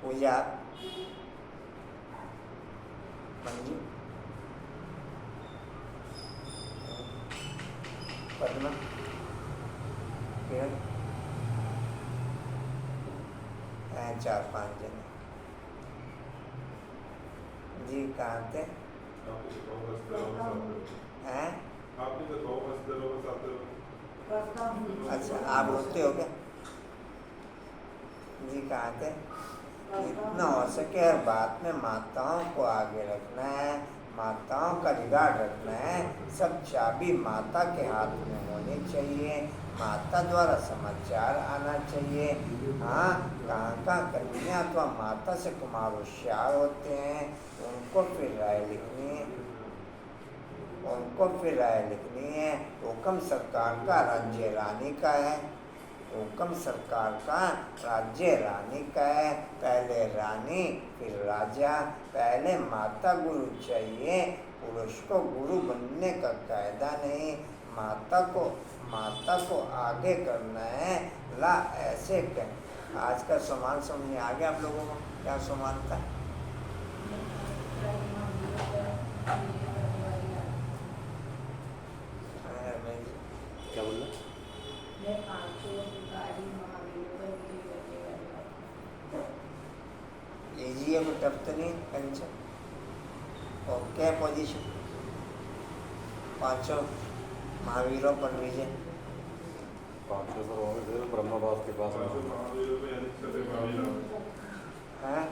पूजा मंजू पद्मा किरण, 4-5 जने जी। कहाँ थे? हैं? अच्छा आप रोते हो क्या जी? कहाँ थे? जितना हो सके हर बात में माताओं को आगे रखना है, माताओं का रिगार्ड रखना है। सब चाबी माता के हाथ में होनी चाहिए, माता द्वारा समाचार आना चाहिए। हाँ, कहाँ कन्या अथवा माता से कुमार होशियार होते हैं, उनको फिर राय लिखनी है, उनको फिर राय लिखनी है। हुक्म सरकार का, राज्य रानी का है। हुक्म सरकार का, राज्य रानी का है। पहले रानी फिर राजा, पहले माता गुरु चाहिए पुरुष को गुरु बनने का कायदा नहीं। माता को आगे करना है। ला ऐसे कह। आज का समान समझ में आ गया आप लोगों को क्या समानता है? क्या बोल रहे? मैं पांचों गाड़ी महावीरों पर मिली करने वाली हूँ। ये को टप तो नहीं कंचन और क्या पोजीशन? पांचों महावीरों पर विजय। 500 पर होंगे फिर ब्रह्मवास के पास में। हैं?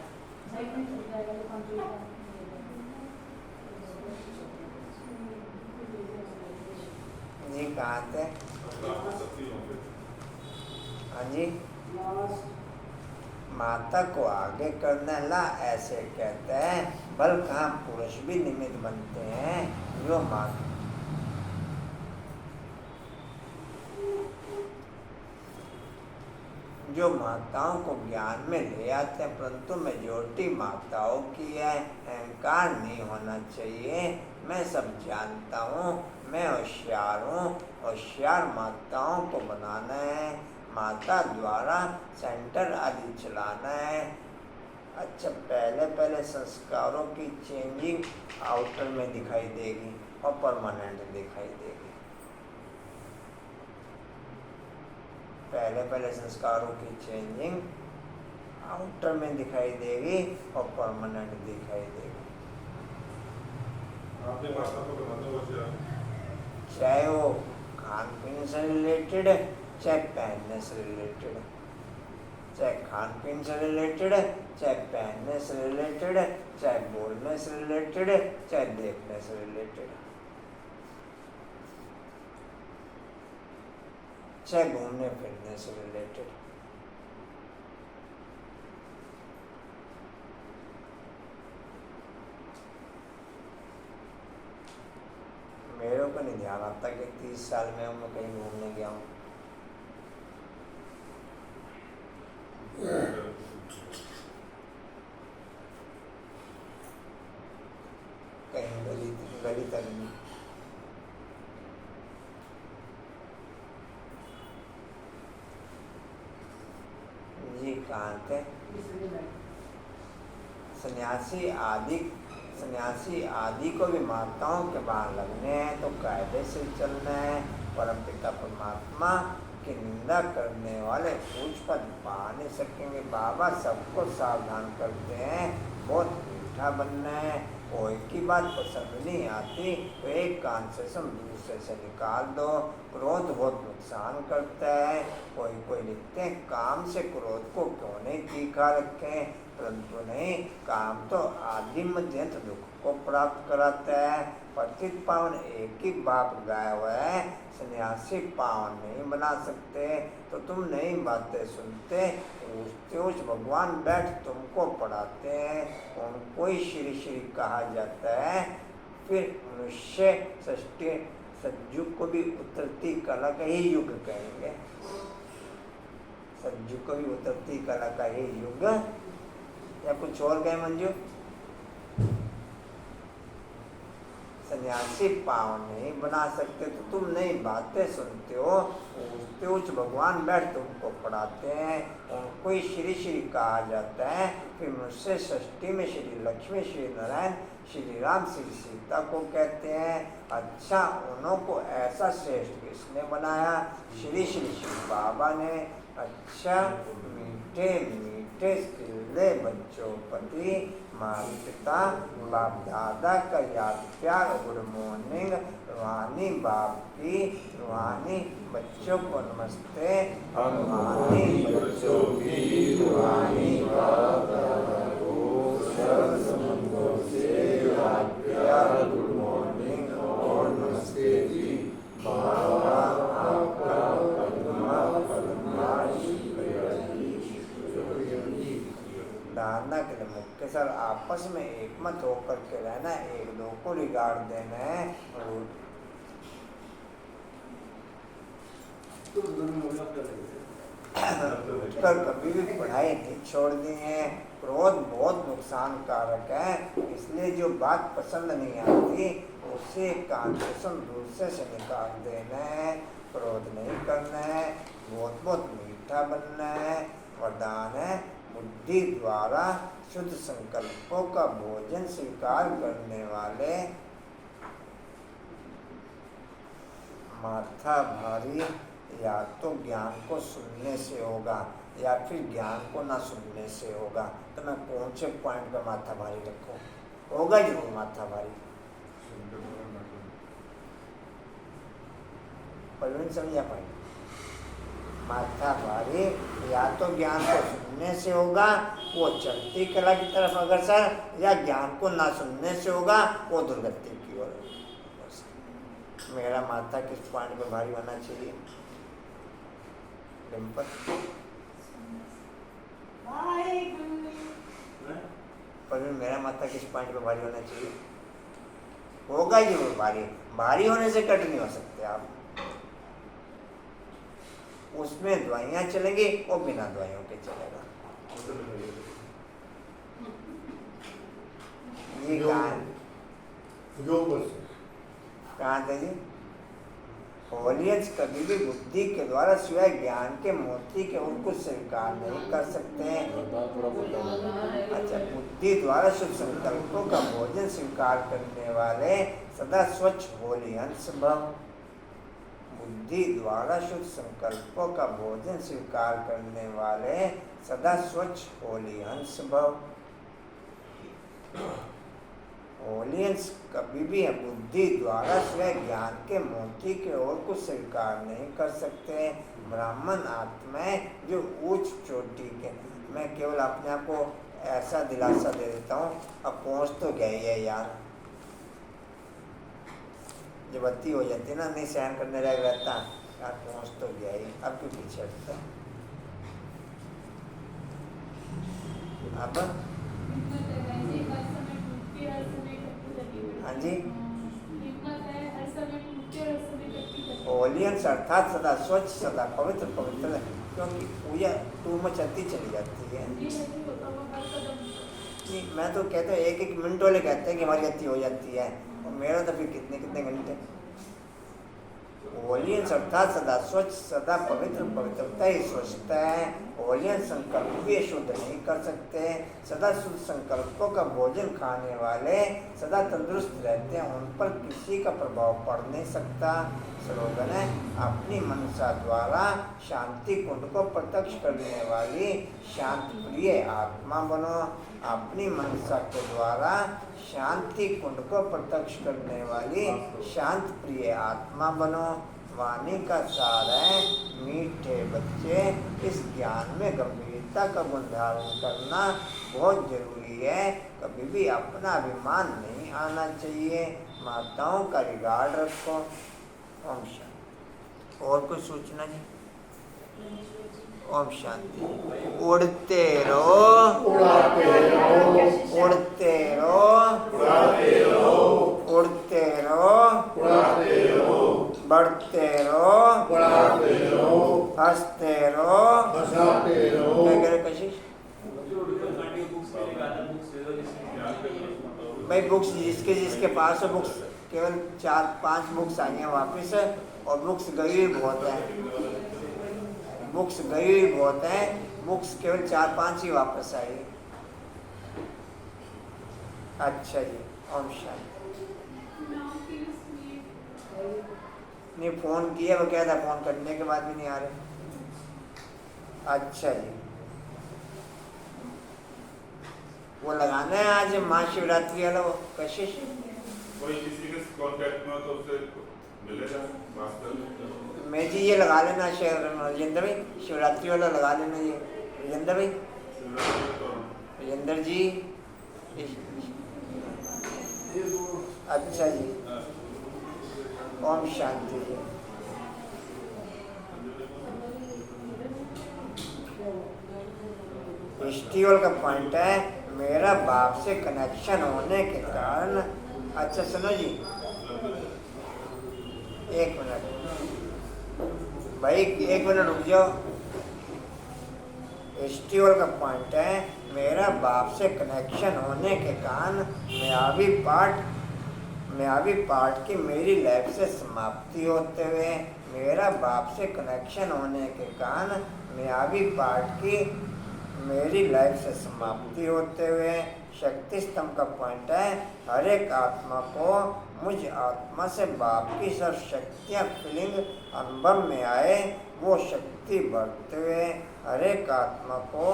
जी कहाँ थे? हाँ जी। माता को आगे करने ला ऐसे कहते हैं। बल कहाँ पुरुष भी निमित्त बनते हैं। जो माताओं को ज्ञान में ले आते हैं, परंतु मेजोरिटी माताओं की है। अहंकार नहीं होना चाहिए। मैं सब जानता हूँ, मैं होशियार हूँ। होशियार माताओं को बनाना है। माता द्वारा सेंटर आदि चलाना है। अच्छा, पहले संस्कारों की चेंजिंग आउटर में दिखाई देगी और परमानेंट दिखाई देगी। पहले संस्कारों की चेंजिंग आउटर में दिखाई देगी और परमानेंट दिखाई देगी। आपने माता को बनाते हो क्या? चाहे वो खान पीन से रिलेटेड है, चाहे पहनने से रिलेटेड है। चाहे खान पीन से रिलेटेड है, चाहे पहनने से रिलेटेड है, चाहे बोलने से रिलेटेड है, चाहे देखने से रिलेटेड है, चाहे घूमने फिरने से रिलेटेड। मेरे को नहीं ध्यान आता कि 30 साल में मैं कहीं घूमने गया हूँ। कहीं गली तक नहीं। जी कहाँ थे? सन्यासी आदि को भी माताओं के बाहर लगने हैं तो कायदे से चलना है। परमपिता परमात्मा की निंदा करने वाले पूछ पद पा नहीं सकेंगे। बाबा सबको सावधान करते हैं। बहुत मीठा बनना है। कोई की बात पसंद नहीं आती तो एक कान से सुन दूसरे से निकाल दो। क्रोध बहुत नुकसान करता है। कोई लिखते हैं काम से क्रोध को क्यों नहीं तीखा रखें, परंतु नहीं, काम तो आदि मध्यंत दुख को प्राप्त कराता है। पतित पावन एक ही बाप गाया हुआ है। सन्यासी पावन नहीं बना सकते तो तुम नई बातें सुनते। उस भगवान बैठ तुमको पढ़ाते हैं। उनको ही श्री श्री कहा जाता है। फिर मनुष्य षष्ठी सतयुग को भी उतरती कला का ही युग कहेंगे। सतयुग को भी उतरती कला का ही युग, या कुछ और कहे मंजू? सन्यासी पावन नहीं बना सकते तो तुम नई बातें सुनते हो। उच्च भगवान बैठ तुमको पढ़ाते हैं। उनको ही श्री श्री कहा जाता है। फिर मुझसे षष्ठी में श्री लक्ष्मी, श्री नारायण, श्री राम, श्री सीता को कहते हैं। अच्छा, उन्हों को ऐसा श्रेष्ठ किसने बनाया? श्री श्री श्री बाबा ने। अच्छा, मीठे मीठे सिले बच्चों पति माता पिता बाप दादा का याद प्यार। Good morning. रूहानी बाप की, रूहानी बच्चों को नमस्ते। रूहानी बच्चों की, रूहानी बाप दादा को सर्व संबंधों से याद प्यार। गुड मॉर्निंग और नमस्ते जी। बाबा आपका धारणा के लिए मुख्य सर आपस में एकमत होकर के रहना, एक दो को रिगार्ड देना है। तो दोनों कर लेते हैं। उठकर कभी भी पढ़ाई नहीं छोड़नी है। क्रोध बहुत नुकसानकारक है, इसलिए जो बात पसंद नहीं आती उसे कान से सुन दूसरे से निकाल देना है। क्रोध नहीं करना है, बहुत बहुत मीठा बनना है। वरदान है, बुद्धि द्वारा शुद्ध संकल्पों का भोजन स्वीकार करने वाले माथा भारी या तो ज्ञान को सुनने से होगा या फिर ज्ञान को ना सुनने से होगा। तो मैं कौन से पॉइंट पर माथा भारी रखूं? होगा जरूर माथा भारी। प्रवीण समझा पॉइंट? माथा भारी या तो ज्ञान को सुनने से होगा, वो चलती कला की तरफ अग्रसर, या ज्ञान को ना सुनने से होगा, वो दुर्गति की ओर। मेरा माथा किस पॉइंट पर भारी होना चाहिए? डिम्पल पर मेरा माथा किस पॉइंट पे भारी होना चाहिए? होगा ही जरूर भारी। भारी होने से कट नहीं हो सकते आप। उसमें दवाइयां चलेंगी, वो बिना दवाइयों के चलेगा। ये कहाँ थे जी? होलियंस कभी भी बुद्धि के द्वारा सिवाय ज्ञान के मोती के और कुछ स्वीकार नहीं कर सकते हैं। अच्छा, बुद्धि द्वारा शुभ संकल्पों का भोजन स्वीकार करने वाले सदा स्वच्छ होलियंस भव। बुद्धि द्वारा शुद्ध संकल्पों का भोजन स्वीकार करने वाले सदा स्वच्छ होलियंस भव। होलियंस कभी भी बुद्धि द्वारा स्वयं ज्ञान के मोती के और कुछ स्वीकार नहीं कर सकते। ब्राह्मण आत्माएं जो उच्च चोटी के, मैं केवल अपने आप को ऐसा दिलासा दे देता हूँ, अब पहुँच तो गया ही है यार। जब अति हो जाती है ना, नहीं सहन करने लायक रहता यार, पहुँच तो गया ही, अब क्यों पीछे हटता? अब हाँ जी, होलियंस अर्थात सदा स्वच्छ, सदा पवित्र पवित्र, क्योंकि पूजा टू मच अति चली जाती है। मैं तो कहता हूँ एक एक मिनट वाले कहते हैं कि हमारी अति हो जाती है, और मेरा तो फिर कितने कितने घंटे। होलियंस अर्थात सदा स्वच्छ, सदा पवित्र पवित्रता ही स्वच्छता है। होलियंस संकल्प भी शुद्ध नहीं कर सकते। सदा शुद्ध संकल्पों का भोजन खाने वाले सदा तंदुरुस्त रहते हैं, उन पर किसी का प्रभाव पड़ नहीं सकता। स्लोगन है, अपनी मनसा द्वारा शांति कुंड को प्रत्यक्ष करने वाली शांत प्रिय आत्मा बनो। अपनी मनसा के द्वारा शांति कुंड को प्रत्यक्ष करने वाली शांत प्रिय आत्मा बनो। वाणी का सार है, मीठे बच्चे, इस ज्ञान में गंभीरता का गुण धारण करना बहुत जरूरी है। कभी भी अपना अभिमान नहीं आना चाहिए। माताओं का रिगार्ड रखो। ओम शांति। और कोई सूचना जी? ओम शांति। उड़ते रहो, उड़ते रहो, उड़ते रहो, उड़ते रहो, बढ़ते रहो, हंसते रहो, क्या कह रहे कशिश भाई? बुक्स जिसके जिसके पास है, बुक्स केवल 4-5 बुक्स आई हैं वापस, और बुक्स गई हुई बहुत है। बुक्स गई हुई बहुत है, बुक्स केवल 4-5 ही वापस आई। अच्छा जी, ओम शांति। नहीं, फोन किया, वो क्या था, फोन करने के बाद भी नहीं आ रहे। अच्छा जी, वो लगाना है आज महाशिवरात्रि वाला, वो कशिश कोई किसी के कांटेक्ट में हो तो उससे मिलेगा, बात कर लेंगे। मैं जी ये लगा लेना राजेंद्र भाई, शिवरात्रि वाला लगा लेना ये राजेंद्र भाई। राजेंद्र जी, अच्छा जी, ओम शांति जी। फेस्टिवल का पॉइंट है, मेरा बाप से कनेक्शन होने के कारण। अच्छा सुनो जी, 1 मिनट भाई, 1 मिनट रुक जाओ। फेस्टिवल का पॉइंट है मेरा बाप से कनेक्शन होने के कारण मायावी पाठ की मेरी लाइफ से समाप्ति होते हुए, मेरा बाप से कनेक्शन होने के कारण मायावी पाठ की मेरी लाइफ से समाप्ति होते हुए शक्ति स्तंभ का पॉइंट है हर एक आत्मा को मुझ आत्मा से बाप की सब शक्तियाँ फीलिंग अनुभव में आए, वो शक्ति बढ़ते हुए हर एक आत्मा को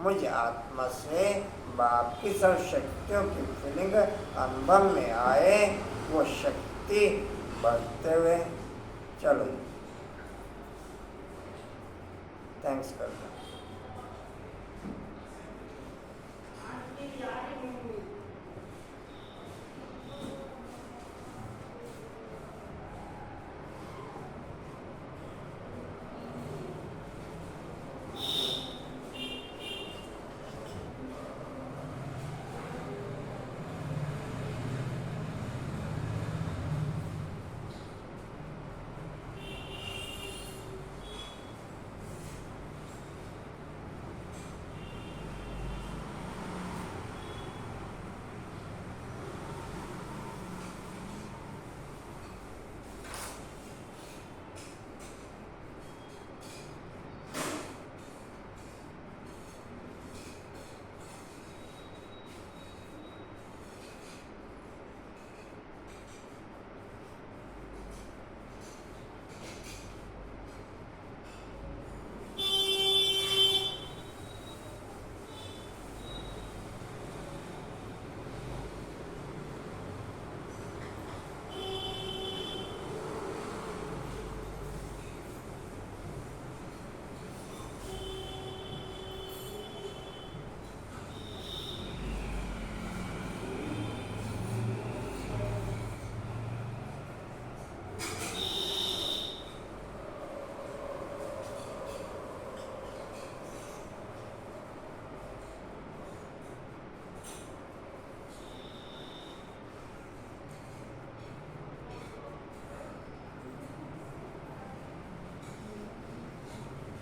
मुझ आत्मा से बाप की सब शक्तियों की फीलिंग अनुभव में आए, वो शक्ति बढ़ते हुए। चलो थैंक्स करता हूँ।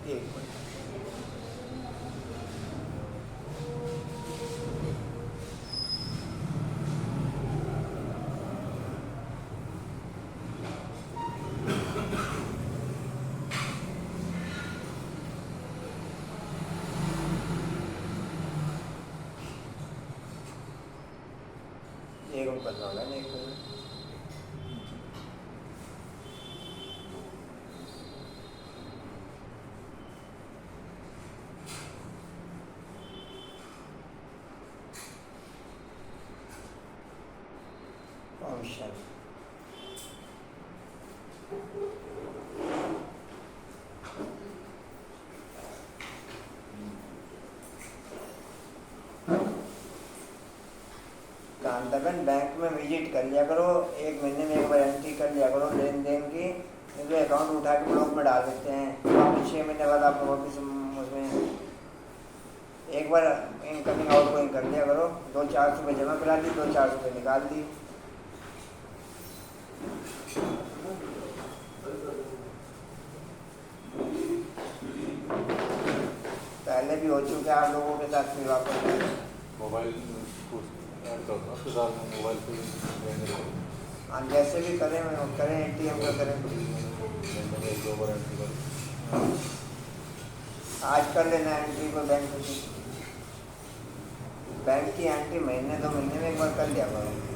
एक मिनट। एक मिनट करना होगा ना, एक मिनट। फंक्शन कांतागंज बैंक में विजिट कर लिया करो, एक महीने में एक बार एंट्री कर लिया करो लेन देन की, तो अकाउंट उठा के ब्लॉक में डाल देते हैं, वापस 6 महीने बाद आप वापस उसमें एक बार इनकमिंग आउट गोइंग कर लिया करो। 2-4 रुपये जमा करा दी, 2-4 रुपये निकाल दी। पहले भी हो चुके आप लोगों के साथ भी वापस मोबाइल ऐड करता हूँ उसके साथ में मोबाइल पे हाँ जैसे भी करें ATM का करें। एक दो बार एंट्री करूँ। आज कर लेना एंट्री को बैंक की एंट्री महीने 2 महीने में एक बार कर लिया करो।